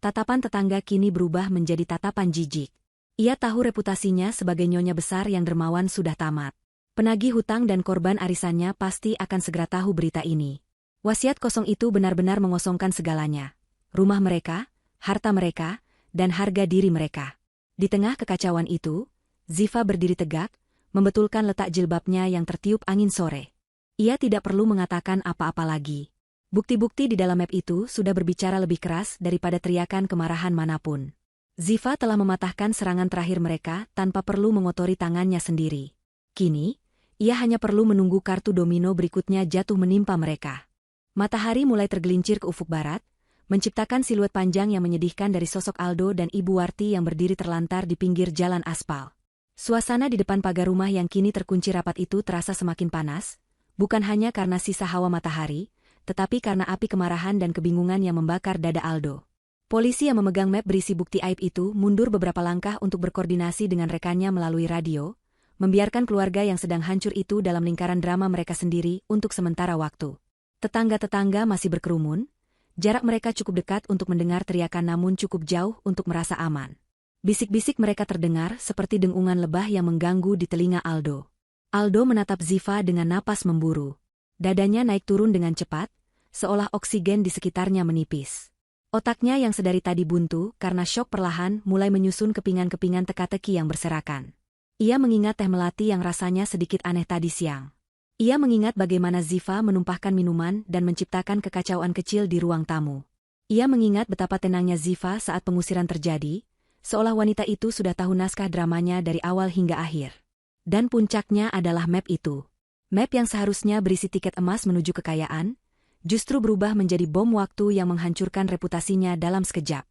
tatapan tetangga kini berubah menjadi tatapan jijik. Ia tahu reputasinya sebagai nyonya besar yang dermawan sudah tamat. Penagih hutang dan korban arisannya pasti akan segera tahu berita ini. Wasiat kosong itu benar-benar mengosongkan segalanya. Rumah mereka, harta mereka, dan harga diri mereka. Di tengah kekacauan itu, Ziva berdiri tegak, membetulkan letak jilbabnya yang tertiup angin sore. Ia tidak perlu mengatakan apa-apa lagi. Bukti-bukti di dalam map itu sudah berbicara lebih keras daripada teriakan kemarahan manapun. Ziva telah mematahkan serangan terakhir mereka tanpa perlu mengotori tangannya sendiri. Kini, ia hanya perlu menunggu kartu domino berikutnya jatuh menimpa mereka. Matahari mulai tergelincir ke ufuk barat, menciptakan siluet panjang yang menyedihkan dari sosok Aldo dan Ibu Warti yang berdiri terlantar di pinggir jalan aspal. Suasana di depan pagar rumah yang kini terkunci rapat itu terasa semakin panas, bukan hanya karena sisa hawa matahari, tetapi karena api kemarahan dan kebingungan yang membakar dada Aldo. Polisi yang memegang map berisi bukti aib itu mundur beberapa langkah untuk berkoordinasi dengan rekannya melalui radio, membiarkan keluarga yang sedang hancur itu dalam lingkaran drama mereka sendiri untuk sementara waktu. Tetangga-tetangga masih berkerumun, jarak mereka cukup dekat untuk mendengar teriakan namun cukup jauh untuk merasa aman. Bisik-bisik mereka terdengar seperti dengungan lebah yang mengganggu di telinga Aldo. Aldo menatap Ziva dengan napas memburu. Dadanya naik turun dengan cepat, seolah oksigen di sekitarnya menipis. Otaknya yang sedari tadi buntu karena syok perlahan mulai menyusun kepingan-kepingan teka-teki yang berserakan. Ia mengingat teh melati yang rasanya sedikit aneh tadi siang. Ia mengingat bagaimana Ziva menumpahkan minuman dan menciptakan kekacauan kecil di ruang tamu. Ia mengingat betapa tenangnya Ziva saat pengusiran terjadi, seolah wanita itu sudah tahu naskah dramanya dari awal hingga akhir. Dan puncaknya adalah map itu. Map yang seharusnya berisi tiket emas menuju kekayaan, justru berubah menjadi bom waktu yang menghancurkan reputasinya dalam sekejap.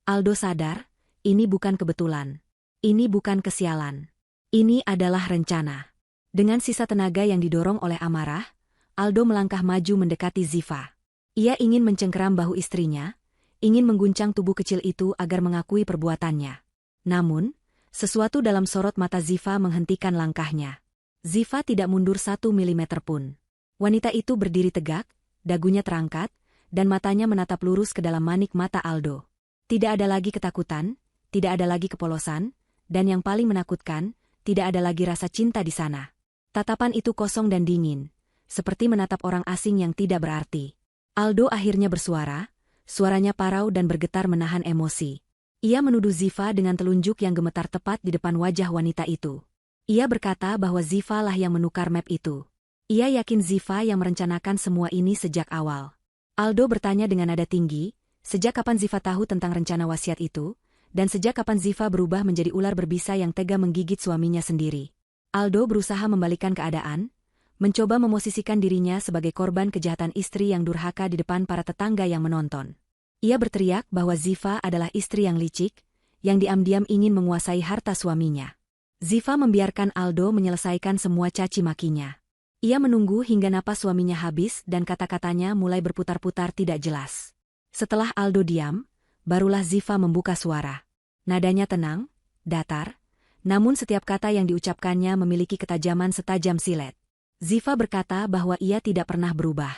Aldo sadar, ini bukan kebetulan. Ini bukan kesialan. Ini adalah rencana. Dengan sisa tenaga yang didorong oleh amarah, Aldo melangkah maju mendekati Ziva. Ia ingin mencengkeram bahu istrinya, ingin mengguncang tubuh kecil itu agar mengakui perbuatannya. Namun, sesuatu dalam sorot mata Ziva menghentikan langkahnya. Ziva tidak mundur 1 milimeter pun. Wanita itu berdiri tegak, dagunya terangkat, dan matanya menatap lurus ke dalam manik mata Aldo. Tidak ada lagi ketakutan, tidak ada lagi kepolosan, dan yang paling menakutkan, tidak ada lagi rasa cinta di sana. Tatapan itu kosong dan dingin, seperti menatap orang asing yang tidak berarti. Aldo akhirnya bersuara, Suaranya parau dan bergetar menahan emosi. Ia menuduh Ziva dengan telunjuk yang gemetar tepat di depan wajah wanita itu. Ia berkata bahwa Ziva lah yang menukar map itu. Ia yakin Ziva yang merencanakan semua ini sejak awal. Aldo bertanya dengan nada tinggi, sejak kapan Ziva tahu tentang rencana wasiat itu, dan sejak kapan Ziva berubah menjadi ular berbisa yang tega menggigit suaminya sendiri. Aldo berusaha membalikkan keadaan, mencoba memosisikan dirinya sebagai korban kejahatan istri yang durhaka di depan para tetangga yang menonton. Ia berteriak bahwa Ziva adalah istri yang licik, yang diam-diam ingin menguasai harta suaminya. Ziva membiarkan Aldo menyelesaikan semua caci makinya. Ia menunggu hingga napas suaminya habis dan kata-katanya mulai berputar-putar tidak jelas. Setelah Aldo diam, barulah Ziva membuka suara. Nadanya tenang, datar, namun setiap kata yang diucapkannya memiliki ketajaman setajam silet. Ziva berkata bahwa ia tidak pernah berubah.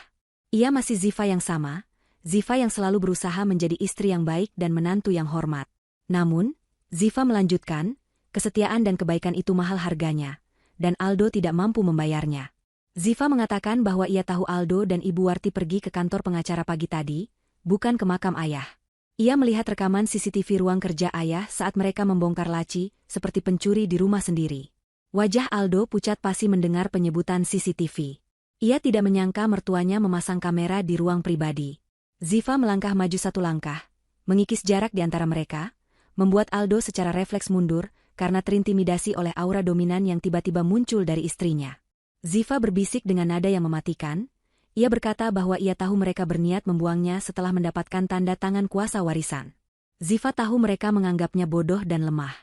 Ia masih Ziva yang sama, Ziva yang selalu berusaha menjadi istri yang baik dan menantu yang hormat. Namun, Ziva melanjutkan, kesetiaan dan kebaikan itu mahal harganya, dan Aldo tidak mampu membayarnya. Ziva mengatakan bahwa ia tahu Aldo dan Ibu Warti pergi ke kantor pengacara pagi tadi, bukan ke makam ayah. Ia melihat rekaman CCTV ruang kerja ayah saat mereka membongkar laci, seperti pencuri di rumah sendiri. Wajah Aldo pucat pasi mendengar penyebutan CCTV. Ia tidak menyangka mertuanya memasang kamera di ruang pribadi. Ziva melangkah maju satu langkah, mengikis jarak di antara mereka, membuat Aldo secara refleks mundur karena terintimidasi oleh aura dominan yang tiba-tiba muncul dari istrinya. Ziva berbisik dengan nada yang mematikan. Ia berkata bahwa ia tahu mereka berniat membuangnya setelah mendapatkan tanda tangan kuasa warisan. Ziva tahu mereka menganggapnya bodoh dan lemah.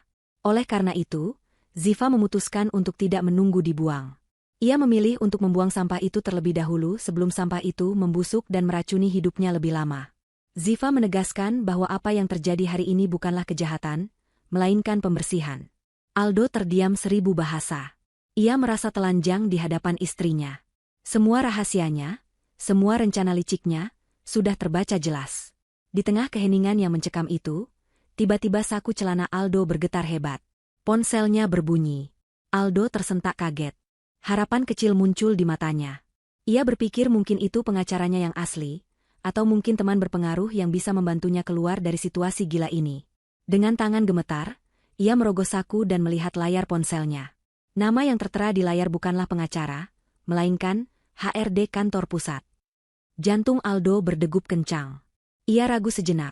Oleh karena itu, Ziva memutuskan untuk tidak menunggu dibuang. Ia memilih untuk membuang sampah itu terlebih dahulu sebelum sampah itu membusuk dan meracuni hidupnya lebih lama. Ziva menegaskan bahwa apa yang terjadi hari ini bukanlah kejahatan, melainkan pembersihan. Aldo terdiam 1000 bahasa. Ia merasa telanjang di hadapan istrinya. Semua rahasianya, semua rencana liciknya, sudah terbaca jelas. Di tengah keheningan yang mencekam itu, tiba-tiba saku celana Aldo bergetar hebat. Ponselnya berbunyi. Aldo tersentak kaget. Harapan kecil muncul di matanya. Ia berpikir mungkin itu pengacaranya yang asli, atau mungkin teman berpengaruh yang bisa membantunya keluar dari situasi gila ini. Dengan tangan gemetar, ia merogoh saku dan melihat layar ponselnya. Nama yang tertera di layar bukanlah pengacara, melainkan HRD kantor pusat. Jantung Aldo berdegup kencang. Ia ragu sejenak,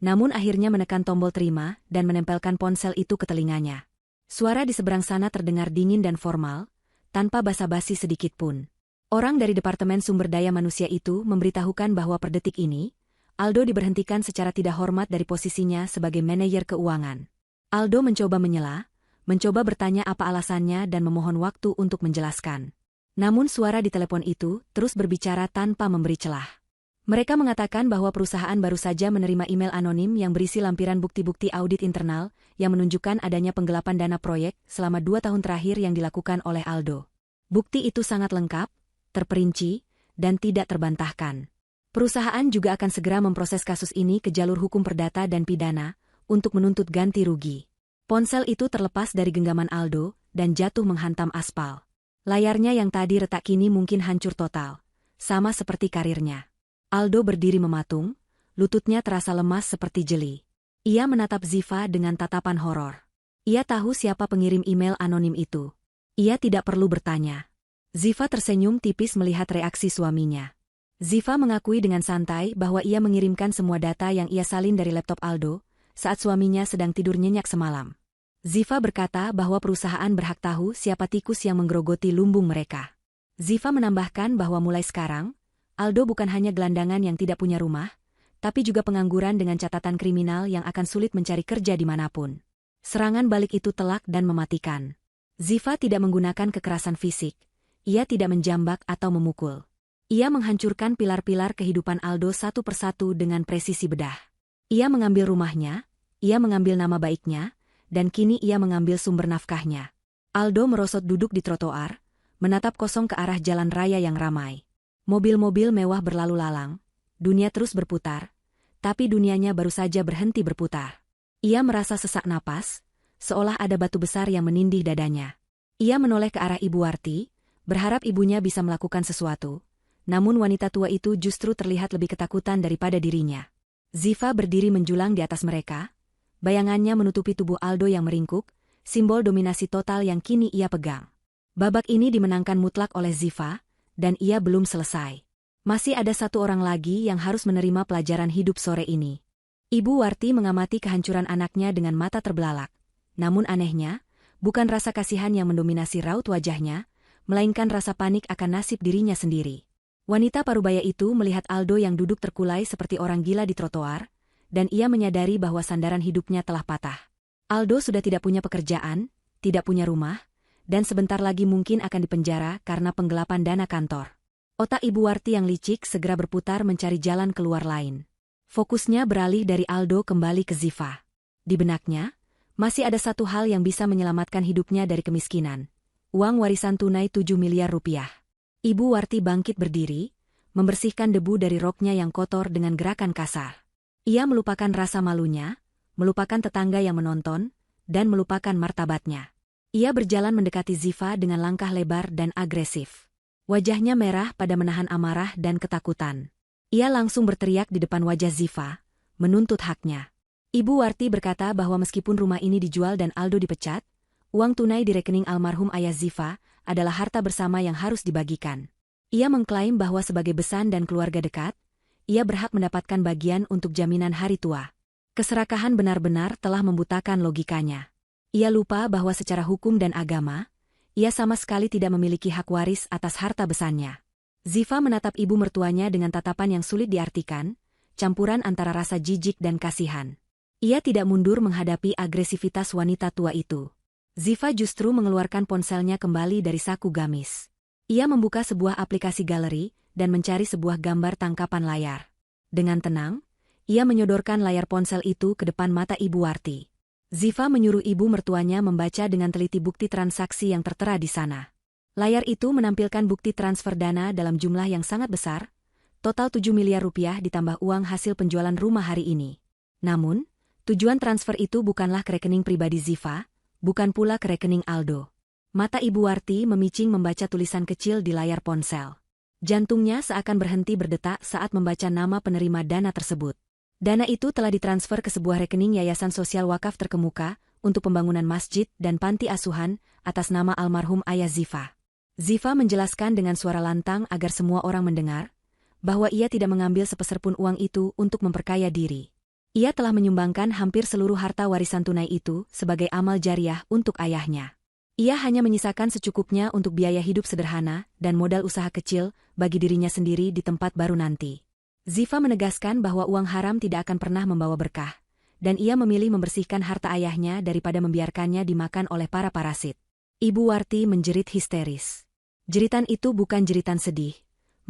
namun akhirnya menekan tombol terima dan menempelkan ponsel itu ke telinganya. Suara di seberang sana terdengar dingin dan formal, tanpa basa-basi sedikit pun. Orang dari Departemen Sumber Daya Manusia itu memberitahukan bahwa per detik ini, Aldo diberhentikan secara tidak hormat dari posisinya sebagai manajer keuangan. Aldo mencoba menyela, mencoba bertanya apa alasannya dan memohon waktu untuk menjelaskan. Namun suara di telepon itu terus berbicara tanpa memberi celah. Mereka mengatakan bahwa perusahaan baru saja menerima email anonim yang berisi lampiran bukti-bukti audit internal yang menunjukkan adanya penggelapan dana proyek selama 2 tahun terakhir yang dilakukan oleh Aldo. Bukti itu sangat lengkap, terperinci, dan tidak terbantahkan. Perusahaan juga akan segera memproses kasus ini ke jalur hukum perdata dan pidana untuk menuntut ganti rugi. Ponsel itu terlepas dari genggaman Aldo dan jatuh menghantam aspal. Layarnya yang tadi retak kini mungkin hancur total, sama seperti karirnya. Aldo berdiri mematung, lututnya terasa lemas seperti jeli. Ia menatap Ziva dengan tatapan horor. Ia tahu siapa pengirim email anonim itu. Ia tidak perlu bertanya. Ziva tersenyum tipis melihat reaksi suaminya. Ziva mengakui dengan santai bahwa ia mengirimkan semua data yang ia salin dari laptop Aldo saat suaminya sedang tidur nyenyak semalam. Ziva berkata bahwa perusahaan berhak tahu siapa tikus yang menggerogoti lumbung mereka. Ziva menambahkan bahwa mulai sekarang, Aldo bukan hanya gelandangan yang tidak punya rumah, tapi juga pengangguran dengan catatan kriminal yang akan sulit mencari kerja dimanapun. Serangan balik itu telak dan mematikan. Ziva tidak menggunakan kekerasan fisik. Ia tidak menjambak atau memukul. Ia menghancurkan pilar-pilar kehidupan Aldo satu persatu dengan presisi bedah. Ia mengambil rumahnya, ia mengambil nama baiknya, dan kini ia mengambil sumber nafkahnya. Aldo merosot duduk di trotoar, menatap kosong ke arah jalan raya yang ramai. Mobil-mobil mewah berlalu lalang, dunia terus berputar, tapi dunianya baru saja berhenti berputar. Ia merasa sesak napas, seolah ada batu besar yang menindih dadanya. Ia menoleh ke arah Ibu Warti, berharap ibunya bisa melakukan sesuatu, namun wanita tua itu justru terlihat lebih ketakutan daripada dirinya. Ziva berdiri menjulang di atas mereka. Bayangannya menutupi tubuh Aldo yang meringkuk, simbol dominasi total yang kini ia pegang. Babak ini dimenangkan mutlak oleh Ziva, dan ia belum selesai. Masih ada satu orang lagi yang harus menerima pelajaran hidup sore ini. Ibu Warti mengamati kehancuran anaknya dengan mata terbelalak. Namun anehnya, bukan rasa kasihan yang mendominasi raut wajahnya, melainkan rasa panik akan nasib dirinya sendiri. Wanita parubaya itu melihat Aldo yang duduk terkulai seperti orang gila di trotoar, dan ia menyadari bahwa sandaran hidupnya telah patah. Aldo sudah tidak punya pekerjaan, tidak punya rumah, dan sebentar lagi mungkin akan dipenjara karena penggelapan dana kantor. Otak Ibu Warti yang licik segera berputar mencari jalan keluar lain. Fokusnya beralih dari Aldo kembali ke Ziva. Di benaknya, masih ada satu hal yang bisa menyelamatkan hidupnya dari kemiskinan. Uang warisan tunai 7 miliar rupiah. Ibu Warti bangkit berdiri, membersihkan debu dari roknya yang kotor dengan gerakan kasar. Ia melupakan rasa malunya, melupakan tetangga yang menonton, dan melupakan martabatnya. Ia berjalan mendekati Ziva dengan langkah lebar dan agresif. Wajahnya merah pada menahan amarah dan ketakutan. Ia langsung berteriak di depan wajah Ziva, menuntut haknya. Ibu Warti berkata bahwa meskipun rumah ini dijual dan Aldo dipecat, uang tunai di rekening almarhum ayah Ziva adalah harta bersama yang harus dibagikan. Ia mengklaim bahwa sebagai besan dan keluarga dekat, ia berhak mendapatkan bagian untuk jaminan hari tua. Keserakahan benar-benar telah membutakan logikanya. Ia lupa bahwa secara hukum dan agama, ia sama sekali tidak memiliki hak waris atas harta besannya. Ziva menatap ibu mertuanya dengan tatapan yang sulit diartikan, campuran antara rasa jijik dan kasihan. Ia tidak mundur menghadapi agresivitas wanita tua itu. Ziva justru mengeluarkan ponselnya kembali dari saku gamis. Ia membuka sebuah aplikasi galeri dan mencari sebuah gambar tangkapan layar. Dengan tenang, ia menyodorkan layar ponsel itu ke depan mata Ibu Warti. Ziva menyuruh ibu mertuanya membaca dengan teliti bukti transaksi yang tertera di sana. Layar itu menampilkan bukti transfer dana dalam jumlah yang sangat besar, total 7 miliar rupiah ditambah uang hasil penjualan rumah hari ini. Namun, tujuan transfer itu bukanlah ke rekening pribadi Ziva, bukan pula ke rekening Aldo. Mata Ibu Warti memicing membaca tulisan kecil di layar ponsel. Jantungnya seakan berhenti berdetak saat membaca nama penerima dana tersebut. Dana itu telah ditransfer ke sebuah rekening Yayasan Sosial Wakaf Terkemuka untuk pembangunan masjid dan panti asuhan atas nama almarhum ayah Ziva. Ziva menjelaskan dengan suara lantang agar semua orang mendengar, bahwa ia tidak mengambil sepeser pun uang itu untuk memperkaya diri. Ia telah menyumbangkan hampir seluruh harta warisan tunai itu sebagai amal jariah untuk ayahnya. Ia hanya menyisakan secukupnya untuk biaya hidup sederhana dan modal usaha kecil bagi dirinya sendiri di tempat baru nanti. Ziva menegaskan bahwa uang haram tidak akan pernah membawa berkah, dan ia memilih membersihkan harta ayahnya daripada membiarkannya dimakan oleh para parasit. Ibu Warti menjerit histeris. Jeritan itu bukan jeritan sedih,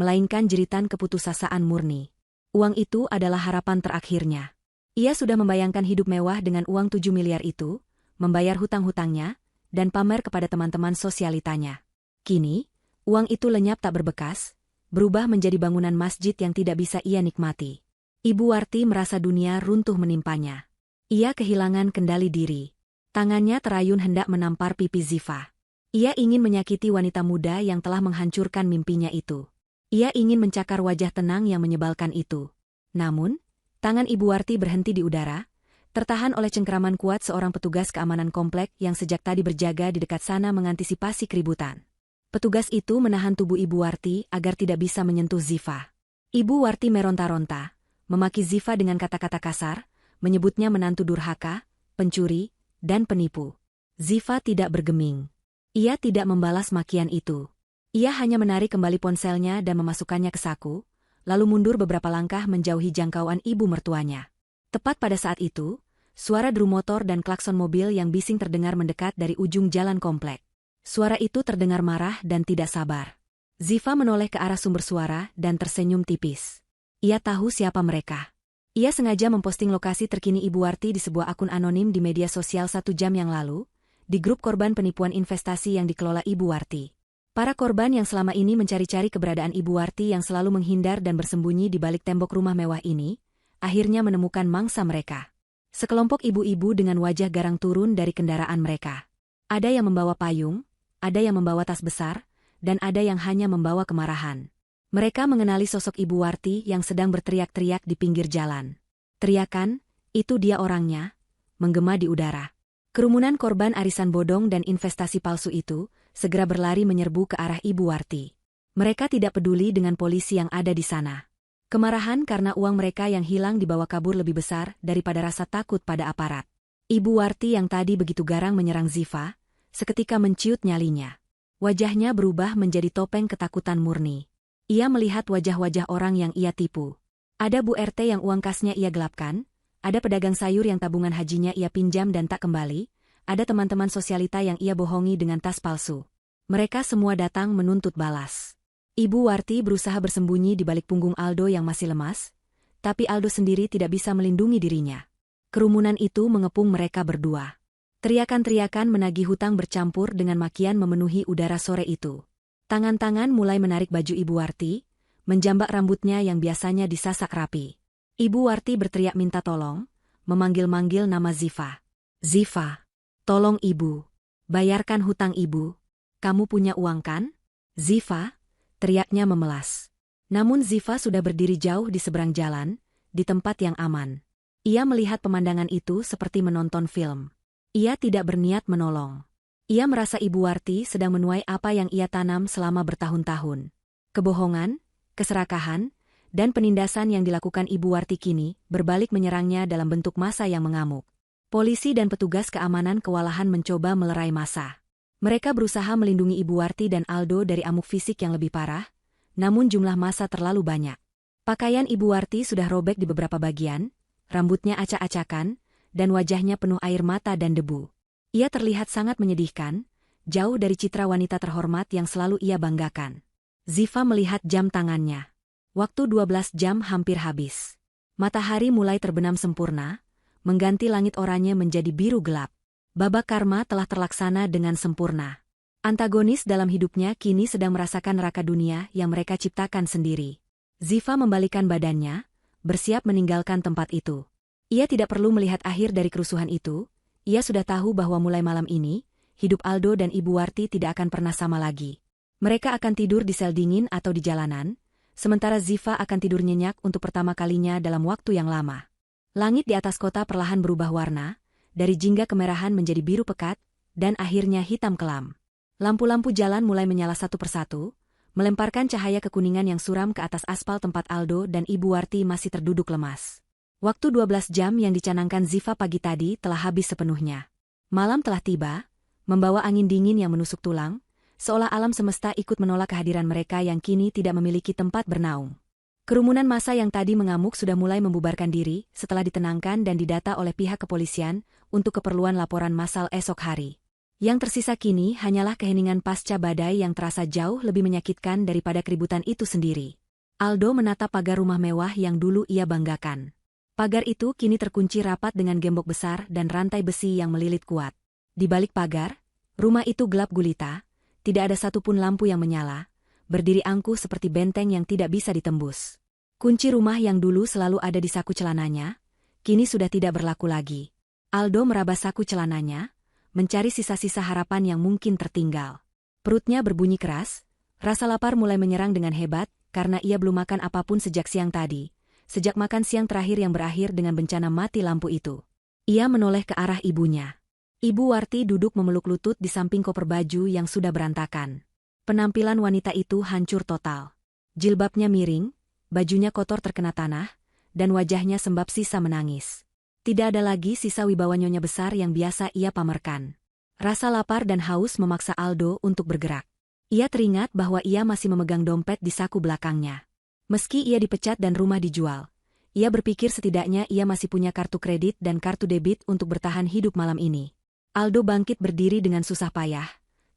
melainkan jeritan keputusasaan murni. Uang itu adalah harapan terakhirnya. Ia sudah membayangkan hidup mewah dengan uang 7 miliar itu, membayar hutang-hutangnya, dan pamer kepada teman-teman sosialitanya. Kini, uang itu lenyap tak berbekas, berubah menjadi bangunan masjid yang tidak bisa ia nikmati. Ibu Warti merasa dunia runtuh menimpanya. Ia kehilangan kendali diri. Tangannya terayun hendak menampar pipi Ziva. Ia ingin menyakiti wanita muda yang telah menghancurkan mimpinya itu. Ia ingin mencakar wajah tenang yang menyebalkan itu. Namun, tangan Ibu Warti berhenti di udara, tertahan oleh cengkeraman kuat seorang petugas keamanan komplek yang sejak tadi berjaga di dekat sana mengantisipasi keributan. Petugas itu menahan tubuh Ibu Warti agar tidak bisa menyentuh Ziva. Ibu Warti meronta-ronta, memaki Ziva dengan kata-kata kasar, menyebutnya menantu durhaka, pencuri, dan penipu. Ziva tidak bergeming. Ia tidak membalas makian itu. Ia hanya menarik kembali ponselnya dan memasukkannya ke saku, lalu mundur beberapa langkah menjauhi jangkauan ibu mertuanya. Tepat pada saat itu, suara drum motor dan klakson mobil yang bising terdengar mendekat dari ujung jalan komplek. Suara itu terdengar marah dan tidak sabar. Ziva menoleh ke arah sumber suara dan tersenyum tipis. Ia tahu siapa mereka. Ia sengaja memposting lokasi terkini Ibu Warti di sebuah akun anonim di media sosial 1 jam yang lalu, di grup korban penipuan investasi yang dikelola Ibu Warti. Para korban yang selama ini mencari-cari keberadaan Ibu Warti yang selalu menghindar dan bersembunyi di balik tembok rumah mewah ini, akhirnya menemukan mangsa mereka. Sekelompok ibu-ibu dengan wajah garang turun dari kendaraan mereka. Ada yang membawa payung, ada yang membawa tas besar, dan ada yang hanya membawa kemarahan. Mereka mengenali sosok Ibu Warti yang sedang berteriak-teriak di pinggir jalan. Teriakan, "Itu dia orangnya," menggema di udara. Kerumunan korban arisan bodong dan investasi palsu itu segera berlari menyerbu ke arah Ibu Warti. Mereka tidak peduli dengan polisi yang ada di sana. Kemarahan karena uang mereka yang hilang dibawa kabur lebih besar daripada rasa takut pada aparat. Ibu Warti yang tadi begitu garang menyerang Ziva, seketika menciut nyalinya. Wajahnya berubah menjadi topeng ketakutan murni. Ia melihat wajah-wajah orang yang ia tipu. Ada Bu RT yang uang kasnya ia gelapkan, ada pedagang sayur yang tabungan hajinya ia pinjam dan tak kembali, ada teman-teman sosialita yang ia bohongi dengan tas palsu. Mereka semua datang menuntut balas. Ibu Warti berusaha bersembunyi di balik punggung Aldo yang masih lemas, tapi Aldo sendiri tidak bisa melindungi dirinya. Kerumunan itu mengepung mereka berdua. Teriakan-teriakan menagih hutang bercampur dengan makian memenuhi udara sore itu. Tangan-tangan mulai menarik baju Ibu Warti, menjambak rambutnya yang biasanya disasak rapi. Ibu Warti berteriak minta tolong, memanggil-manggil nama Ziva. "Ziva, tolong Ibu. Bayarkan hutang Ibu. Kamu punya uang kan?" "Ziva," teriaknya memelas. Namun Ziva sudah berdiri jauh di seberang jalan, di tempat yang aman. Ia melihat pemandangan itu seperti menonton film. Ia tidak berniat menolong. Ia merasa Ibu Warti sedang menuai apa yang ia tanam selama bertahun-tahun. Kebohongan, keserakahan, dan penindasan yang dilakukan Ibu Warti kini berbalik menyerangnya dalam bentuk massa yang mengamuk. Polisi dan petugas keamanan kewalahan mencoba melerai massa. Mereka berusaha melindungi Ibu Warti dan Aldo dari amuk fisik yang lebih parah, namun jumlah massa terlalu banyak. Pakaian Ibu Warti sudah robek di beberapa bagian, rambutnya acak-acakan, dan wajahnya penuh air mata dan debu. Ia terlihat sangat menyedihkan, jauh dari citra wanita terhormat yang selalu ia banggakan. Ziva melihat jam tangannya. Waktu 12 jam hampir habis. Matahari mulai terbenam sempurna, mengganti langit oranye menjadi biru gelap. Babak karma telah terlaksana dengan sempurna. Antagonis dalam hidupnya kini sedang merasakan neraka dunia yang mereka ciptakan sendiri. Ziva membalikan badannya, bersiap meninggalkan tempat itu. Ia tidak perlu melihat akhir dari kerusuhan itu, ia sudah tahu bahwa mulai malam ini, hidup Aldo dan Ibu Warti tidak akan pernah sama lagi. Mereka akan tidur di sel dingin atau di jalanan, sementara Ziva akan tidur nyenyak untuk pertama kalinya dalam waktu yang lama. Langit di atas kota perlahan berubah warna, dari jingga kemerahan menjadi biru pekat, dan akhirnya hitam kelam. Lampu-lampu jalan mulai menyala satu persatu, melemparkan cahaya kekuningan yang suram ke atas aspal tempat Aldo dan Ibu Warti masih terduduk lemas. Waktu 12 jam yang dicanangkan Ziva pagi tadi telah habis sepenuhnya. Malam telah tiba, membawa angin dingin yang menusuk tulang, seolah alam semesta ikut menolak kehadiran mereka yang kini tidak memiliki tempat bernaung. Kerumunan massa yang tadi mengamuk sudah mulai membubarkan diri setelah ditenangkan dan didata oleh pihak kepolisian untuk keperluan laporan massal esok hari. Yang tersisa kini hanyalah keheningan pasca badai yang terasa jauh lebih menyakitkan daripada keributan itu sendiri. Aldo menatap pagar rumah mewah yang dulu ia banggakan. Pagar itu kini terkunci rapat dengan gembok besar dan rantai besi yang melilit kuat. Di balik pagar, rumah itu gelap gulita. Tidak ada satupun lampu yang menyala, berdiri angkuh seperti benteng yang tidak bisa ditembus. Kunci rumah yang dulu selalu ada di saku celananya, kini sudah tidak berlaku lagi. Aldo meraba saku celananya, mencari sisa-sisa harapan yang mungkin tertinggal. Perutnya berbunyi keras, rasa lapar mulai menyerang dengan hebat, karena ia belum makan apapun sejak siang tadi, sejak makan siang terakhir yang berakhir dengan bencana mati lampu itu. Ia menoleh ke arah ibunya. Ibu Warti duduk memeluk lutut di samping koper baju yang sudah berantakan. Penampilan wanita itu hancur total. Jilbabnya miring, bajunya kotor terkena tanah, dan wajahnya sembab sisa menangis. Tidak ada lagi sisa wibawa nyonya besar yang biasa ia pamerkan. Rasa lapar dan haus memaksa Aldo untuk bergerak. Ia teringat bahwa ia masih memegang dompet di saku belakangnya. Meski ia dipecat dan rumah dijual, ia berpikir setidaknya ia masih punya kartu kredit dan kartu debit untuk bertahan hidup malam ini. Aldo bangkit berdiri dengan susah payah,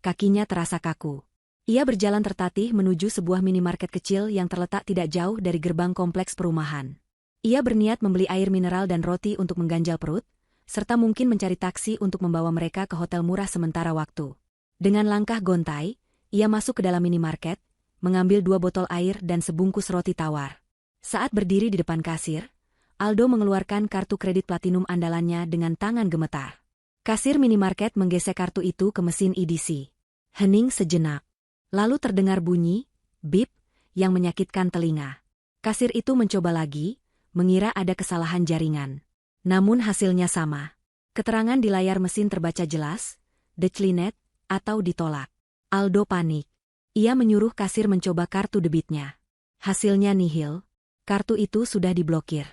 kakinya terasa kaku. Ia berjalan tertatih menuju sebuah minimarket kecil yang terletak tidak jauh dari gerbang kompleks perumahan. Ia berniat membeli air mineral dan roti untuk mengganjal perut, serta mungkin mencari taksi untuk membawa mereka ke hotel murah sementara waktu. Dengan langkah gontai, ia masuk ke dalam minimarket, mengambil 2 botol air dan sebungkus roti tawar. Saat berdiri di depan kasir, Aldo mengeluarkan kartu kredit platinum andalannya dengan tangan gemetar. Kasir minimarket menggesek kartu itu ke mesin EDC. Hening sejenak. Lalu terdengar bunyi, bip, yang menyakitkan telinga. Kasir itu mencoba lagi, mengira ada kesalahan jaringan. Namun hasilnya sama. Keterangan di layar mesin terbaca jelas, declinet, atau ditolak. Aldo panik. Ia menyuruh kasir mencoba kartu debitnya. Hasilnya nihil. Kartu itu sudah diblokir.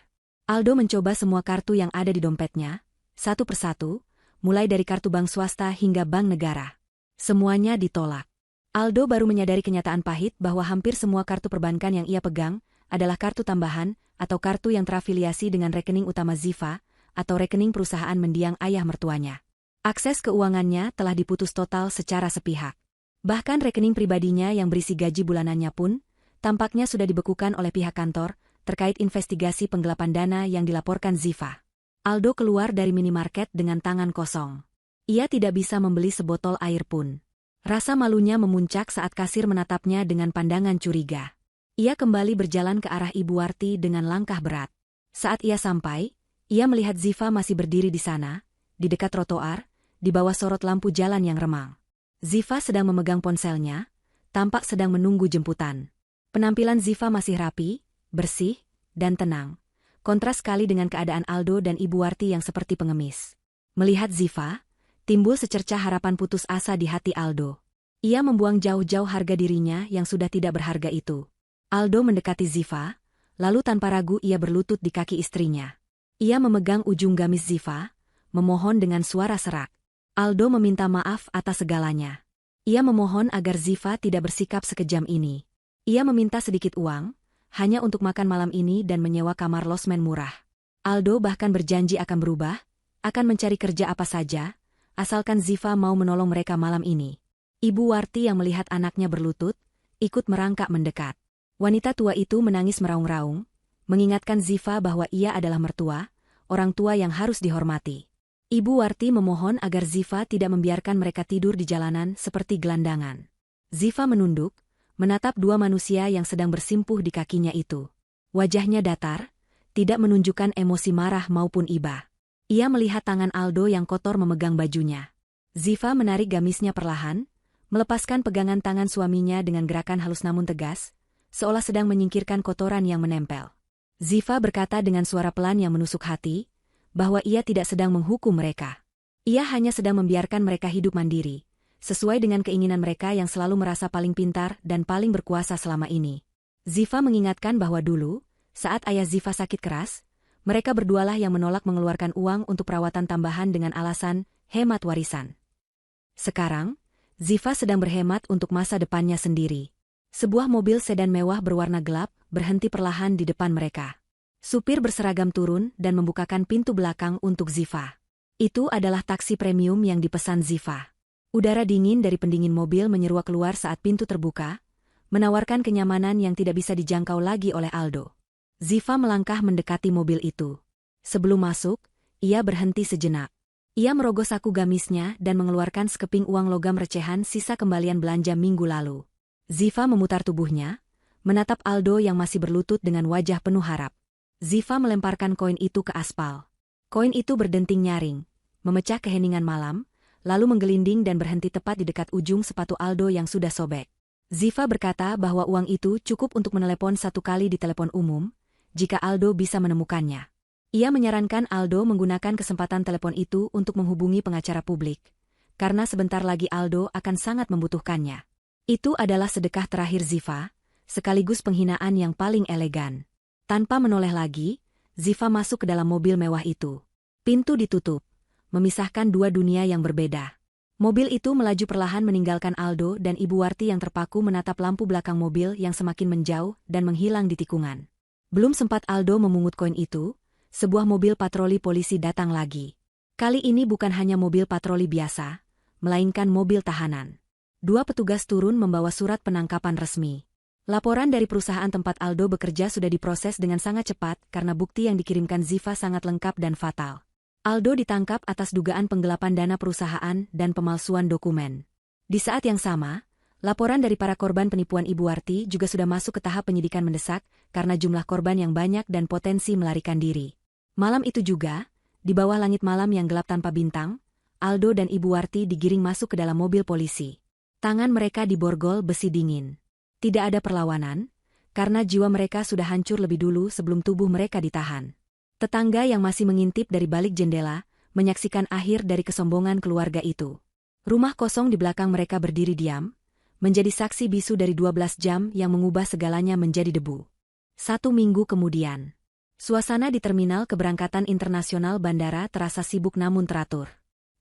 Aldo mencoba semua kartu yang ada di dompetnya, satu persatu, mulai dari kartu bank swasta hingga bank negara. Semuanya ditolak. Aldo baru menyadari kenyataan pahit bahwa hampir semua kartu perbankan yang ia pegang adalah kartu tambahan atau kartu yang terafiliasi dengan rekening utama Ziva atau rekening perusahaan mendiang ayah mertuanya. Akses keuangannya telah diputus total secara sepihak. Bahkan rekening pribadinya yang berisi gaji bulanannya pun tampaknya sudah dibekukan oleh pihak kantor terkait investigasi penggelapan dana yang dilaporkan Ziva. Aldo keluar dari minimarket dengan tangan kosong. Ia tidak bisa membeli sebotol air pun. Rasa malunya memuncak saat kasir menatapnya dengan pandangan curiga. Ia kembali berjalan ke arah Ibu Warti dengan langkah berat. Saat ia sampai, ia melihat Ziva masih berdiri di sana, di dekat trotoar, di bawah sorot lampu jalan yang remang. Ziva sedang memegang ponselnya, tampak sedang menunggu jemputan. Penampilan Ziva masih rapi, bersih, dan tenang. Kontras sekali dengan keadaan Aldo dan Ibu Warti yang seperti pengemis. Melihat Ziva, timbul secercah harapan putus asa di hati Aldo. Ia membuang jauh-jauh harga dirinya yang sudah tidak berharga itu. Aldo mendekati Ziva, lalu tanpa ragu ia berlutut di kaki istrinya. Ia memegang ujung gamis Ziva, memohon dengan suara serak. Aldo meminta maaf atas segalanya. Ia memohon agar Ziva tidak bersikap sekejam ini. Ia meminta sedikit uang, hanya untuk makan malam ini dan menyewa kamar losmen murah. Aldo bahkan berjanji akan berubah, akan mencari kerja apa saja, asalkan Ziva mau menolong mereka malam ini. Ibu Warti yang melihat anaknya berlutut, ikut merangkak mendekat. Wanita tua itu menangis meraung-raung, mengingatkan Ziva bahwa ia adalah mertua, orang tua yang harus dihormati. Ibu Warti memohon agar Ziva tidak membiarkan mereka tidur di jalanan seperti gelandangan. Ziva menunduk, menatap dua manusia yang sedang bersimpuh di kakinya itu. Wajahnya datar, tidak menunjukkan emosi marah maupun iba. Ia melihat tangan Aldo yang kotor memegang bajunya. Ziva menarik gamisnya perlahan, melepaskan pegangan tangan suaminya dengan gerakan halus namun tegas, seolah sedang menyingkirkan kotoran yang menempel. Ziva berkata dengan suara pelan yang menusuk hati, bahwa ia tidak sedang menghukum mereka. Ia hanya sedang membiarkan mereka hidup mandiri, sesuai dengan keinginan mereka yang selalu merasa paling pintar dan paling berkuasa selama ini. Ziva mengingatkan bahwa dulu, saat ayah Ziva sakit keras, mereka berdualah yang menolak mengeluarkan uang untuk perawatan tambahan dengan alasan hemat warisan. Sekarang, Ziva sedang berhemat untuk masa depannya sendiri. Sebuah mobil sedan mewah berwarna gelap berhenti perlahan di depan mereka. Supir berseragam turun dan membukakan pintu belakang untuk Ziva. Itu adalah taksi premium yang dipesan Ziva. Udara dingin dari pendingin mobil menyeruak keluar saat pintu terbuka, menawarkan kenyamanan yang tidak bisa dijangkau lagi oleh Aldo. Ziva melangkah mendekati mobil itu. Sebelum masuk, ia berhenti sejenak. Ia merogoh saku gamisnya dan mengeluarkan sekeping uang logam recehan sisa kembalian belanja minggu lalu. Ziva memutar tubuhnya, menatap Aldo yang masih berlutut dengan wajah penuh harap. Ziva melemparkan koin itu ke aspal. Koin itu berdenting nyaring, memecah keheningan malam, lalu menggelinding dan berhenti tepat di dekat ujung sepatu Aldo yang sudah sobek. Ziva berkata bahwa uang itu cukup untuk menelepon satu kali di telepon umum, jika Aldo bisa menemukannya. Ia menyarankan Aldo menggunakan kesempatan telepon itu untuk menghubungi pengacara publik, karena sebentar lagi Aldo akan sangat membutuhkannya. Itu adalah sedekah terakhir Ziva, sekaligus penghinaan yang paling elegan. Tanpa menoleh lagi, Ziva masuk ke dalam mobil mewah itu. Pintu ditutup, memisahkan dua dunia yang berbeda. Mobil itu melaju perlahan meninggalkan Aldo dan Ibu Warti yang terpaku menatap lampu belakang mobil yang semakin menjauh dan menghilang di tikungan. Belum sempat Aldo memungut koin itu, sebuah mobil patroli polisi datang lagi. Kali ini bukan hanya mobil patroli biasa, melainkan mobil tahanan. Dua petugas turun membawa surat penangkapan resmi. Laporan dari perusahaan tempat Aldo bekerja sudah diproses dengan sangat cepat karena bukti yang dikirimkan Ziva sangat lengkap dan fatal. Aldo ditangkap atas dugaan penggelapan dana perusahaan dan pemalsuan dokumen. Di saat yang sama, laporan dari para korban penipuan Ibu Warti juga sudah masuk ke tahap penyidikan mendesak karena jumlah korban yang banyak dan potensi melarikan diri. Malam itu juga, di bawah langit malam yang gelap tanpa bintang, Aldo dan Ibu Warti digiring masuk ke dalam mobil polisi. Tangan mereka diborgol besi dingin. Tidak ada perlawanan, karena jiwa mereka sudah hancur lebih dulu sebelum tubuh mereka ditahan. Tetangga yang masih mengintip dari balik jendela, menyaksikan akhir dari kesombongan keluarga itu. Rumah kosong di belakang mereka berdiri diam, menjadi saksi bisu dari 12 jam yang mengubah segalanya menjadi debu. 1 minggu kemudian, suasana di terminal keberangkatan internasional bandara terasa sibuk namun teratur.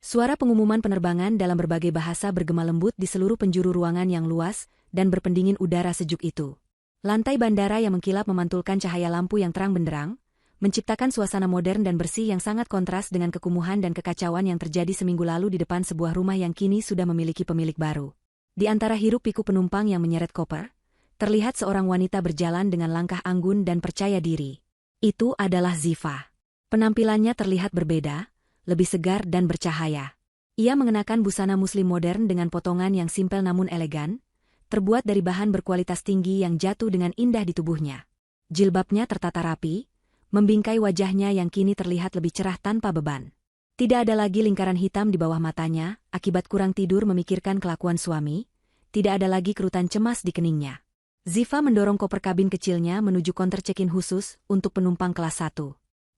Suara pengumuman penerbangan dalam berbagai bahasa bergema lembut di seluruh penjuru ruangan yang luas dan berpendingin udara sejuk itu. Lantai bandara yang mengkilap memantulkan cahaya lampu yang terang benderang, menciptakan suasana modern dan bersih yang sangat kontras dengan kekumuhan dan kekacauan yang terjadi seminggu lalu di depan sebuah rumah yang kini sudah memiliki pemilik baru. Di antara hiruk-pikuk penumpang yang menyeret koper, terlihat seorang wanita berjalan dengan langkah anggun dan percaya diri. Itu adalah Ziva. Penampilannya terlihat berbeda, lebih segar dan bercahaya. Ia mengenakan busana muslim modern dengan potongan yang simpel namun elegan, terbuat dari bahan berkualitas tinggi yang jatuh dengan indah di tubuhnya. Jilbabnya tertata rapi, membingkai wajahnya yang kini terlihat lebih cerah tanpa beban. Tidak ada lagi lingkaran hitam di bawah matanya, akibat kurang tidur memikirkan kelakuan suami, tidak ada lagi kerutan cemas di keningnya. Ziva mendorong koper kabin kecilnya menuju counter check-in khusus untuk penumpang kelas 1.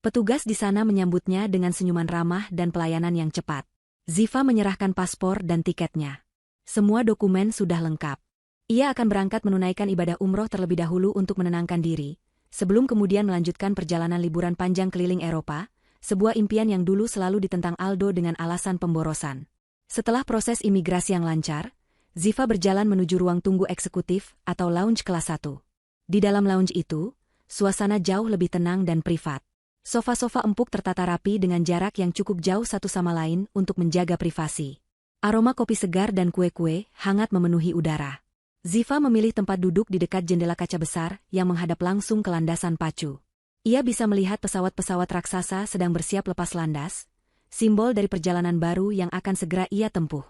Petugas di sana menyambutnya dengan senyuman ramah dan pelayanan yang cepat. Ziva menyerahkan paspor dan tiketnya. Semua dokumen sudah lengkap. Ia akan berangkat menunaikan ibadah umroh terlebih dahulu untuk menenangkan diri, sebelum kemudian melanjutkan perjalanan liburan panjang keliling Eropa, sebuah impian yang dulu selalu ditentang Aldo dengan alasan pemborosan. Setelah proses imigrasi yang lancar, Ziva berjalan menuju ruang tunggu eksekutif atau lounge kelas 1. Di dalam lounge itu, suasana jauh lebih tenang dan privat. Sofa-sofa empuk tertata rapi dengan jarak yang cukup jauh satu sama lain untuk menjaga privasi. Aroma kopi segar dan kue-kue hangat memenuhi udara. Ziva memilih tempat duduk di dekat jendela kaca besar yang menghadap langsung ke landasan pacu. Ia bisa melihat pesawat-pesawat raksasa sedang bersiap lepas landas, simbol dari perjalanan baru yang akan segera ia tempuh.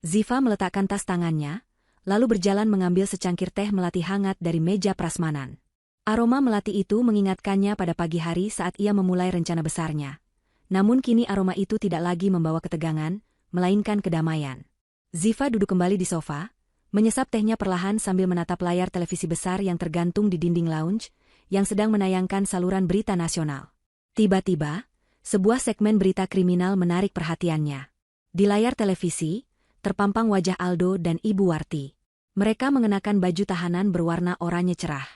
Ziva meletakkan tas tangannya, lalu berjalan mengambil secangkir teh melati hangat dari meja prasmanan. Aroma melati itu mengingatkannya pada pagi hari saat ia memulai rencana besarnya. Namun kini aroma itu tidak lagi membawa ketegangan, melainkan kedamaian. Ziva duduk kembali di sofa, menyesap tehnya perlahan sambil menatap layar televisi besar yang tergantung di dinding lounge, yang sedang menayangkan saluran berita nasional. Tiba-tiba, sebuah segmen berita kriminal menarik perhatiannya. Di layar televisi, terpampang wajah Aldo dan Ibu Warti. Mereka mengenakan baju tahanan berwarna oranye cerah.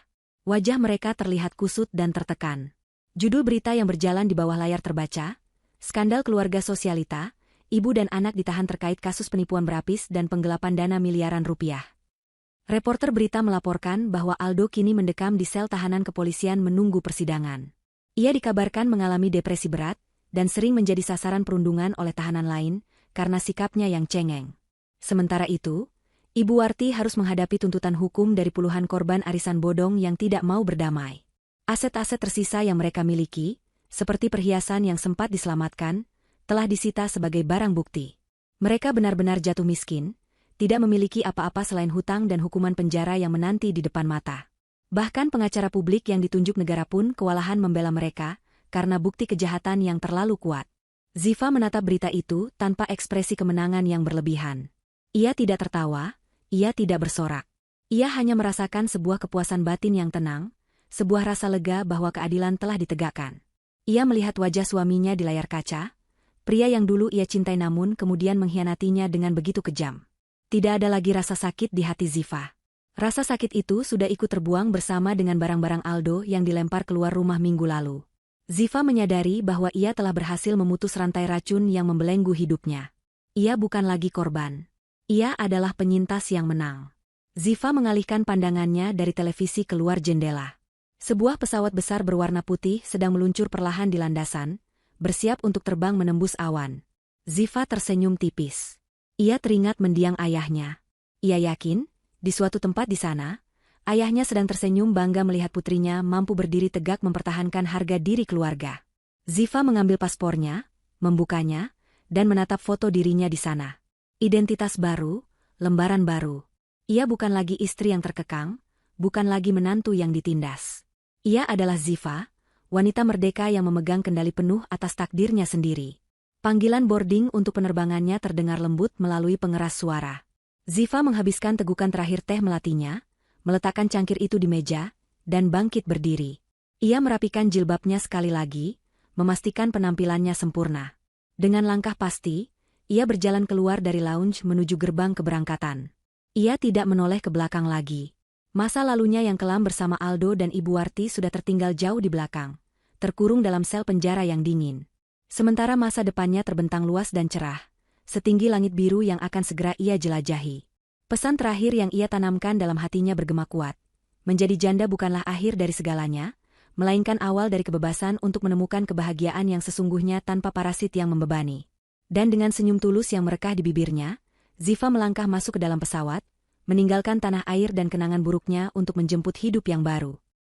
Wajah mereka terlihat kusut dan tertekan. Judul berita yang berjalan di bawah layar terbaca, Skandal Keluarga Sosialita, Ibu dan anak ditahan terkait kasus penipuan berlapis dan penggelapan dana miliaran rupiah. Reporter berita melaporkan bahwa Aldo kini mendekam di sel tahanan kepolisian menunggu persidangan. Ia dikabarkan mengalami depresi berat dan sering menjadi sasaran perundungan oleh tahanan lain karena sikapnya yang cengeng. Sementara itu, Ibu Warti harus menghadapi tuntutan hukum dari puluhan korban arisan bodong yang tidak mau berdamai. Aset-aset tersisa yang mereka miliki, seperti perhiasan yang sempat diselamatkan, telah disita sebagai barang bukti. Mereka benar-benar jatuh miskin, tidak memiliki apa-apa selain hutang dan hukuman penjara yang menanti di depan mata. Bahkan pengacara publik yang ditunjuk negara pun kewalahan membela mereka, karena bukti kejahatan yang terlalu kuat. Ziva menatap berita itu tanpa ekspresi kemenangan yang berlebihan. Ia tidak tertawa, ia tidak bersorak. Ia hanya merasakan sebuah kepuasan batin yang tenang, sebuah rasa lega bahwa keadilan telah ditegakkan. Ia melihat wajah suaminya di layar kaca, pria yang dulu ia cintai namun kemudian mengkhianatinya dengan begitu kejam. Tidak ada lagi rasa sakit di hati Ziva. Rasa sakit itu sudah ikut terbuang bersama dengan barang-barang Aldo yang dilempar keluar rumah minggu lalu. Ziva menyadari bahwa ia telah berhasil memutus rantai racun yang membelenggu hidupnya. Ia bukan lagi korban. Ia adalah penyintas yang menang. Ziva mengalihkan pandangannya dari televisi keluar jendela. Sebuah pesawat besar berwarna putih sedang meluncur perlahan di landasan, bersiap untuk terbang menembus awan. Ziva tersenyum tipis. Ia teringat mendiang ayahnya. Ia yakin, di suatu tempat di sana, ayahnya sedang tersenyum bangga melihat putrinya mampu berdiri tegak mempertahankan harga diri keluarga. Ziva mengambil paspornya, membukanya, dan menatap foto dirinya di sana. Identitas baru, lembaran baru. Ia bukan lagi istri yang terkekang, bukan lagi menantu yang ditindas. Ia adalah Ziva, wanita merdeka yang memegang kendali penuh atas takdirnya sendiri. Panggilan boarding untuk penerbangannya terdengar lembut melalui pengeras suara. Ziva menghabiskan tegukan terakhir teh melatinya, meletakkan cangkir itu di meja, dan bangkit berdiri. Ia merapikan jilbabnya sekali lagi, memastikan penampilannya sempurna. Dengan langkah pasti, ia berjalan keluar dari lounge menuju gerbang keberangkatan. Ia tidak menoleh ke belakang lagi. Masa lalunya yang kelam bersama Aldo dan Ibu Warti sudah tertinggal jauh di belakang, terkurung dalam sel penjara yang dingin. Sementara masa depannya terbentang luas dan cerah, setinggi langit biru yang akan segera ia jelajahi. Pesan terakhir yang ia tanamkan dalam hatinya bergema kuat. Menjadi janda bukanlah akhir dari segalanya, melainkan awal dari kebebasan untuk menemukan kebahagiaan yang sesungguhnya tanpa parasit yang membebani. Dan dengan senyum tulus yang merekah di bibirnya, Ziva melangkah masuk ke dalam pesawat, meninggalkan tanah air dan kenangan buruknya untuk menjemput hidup yang baru.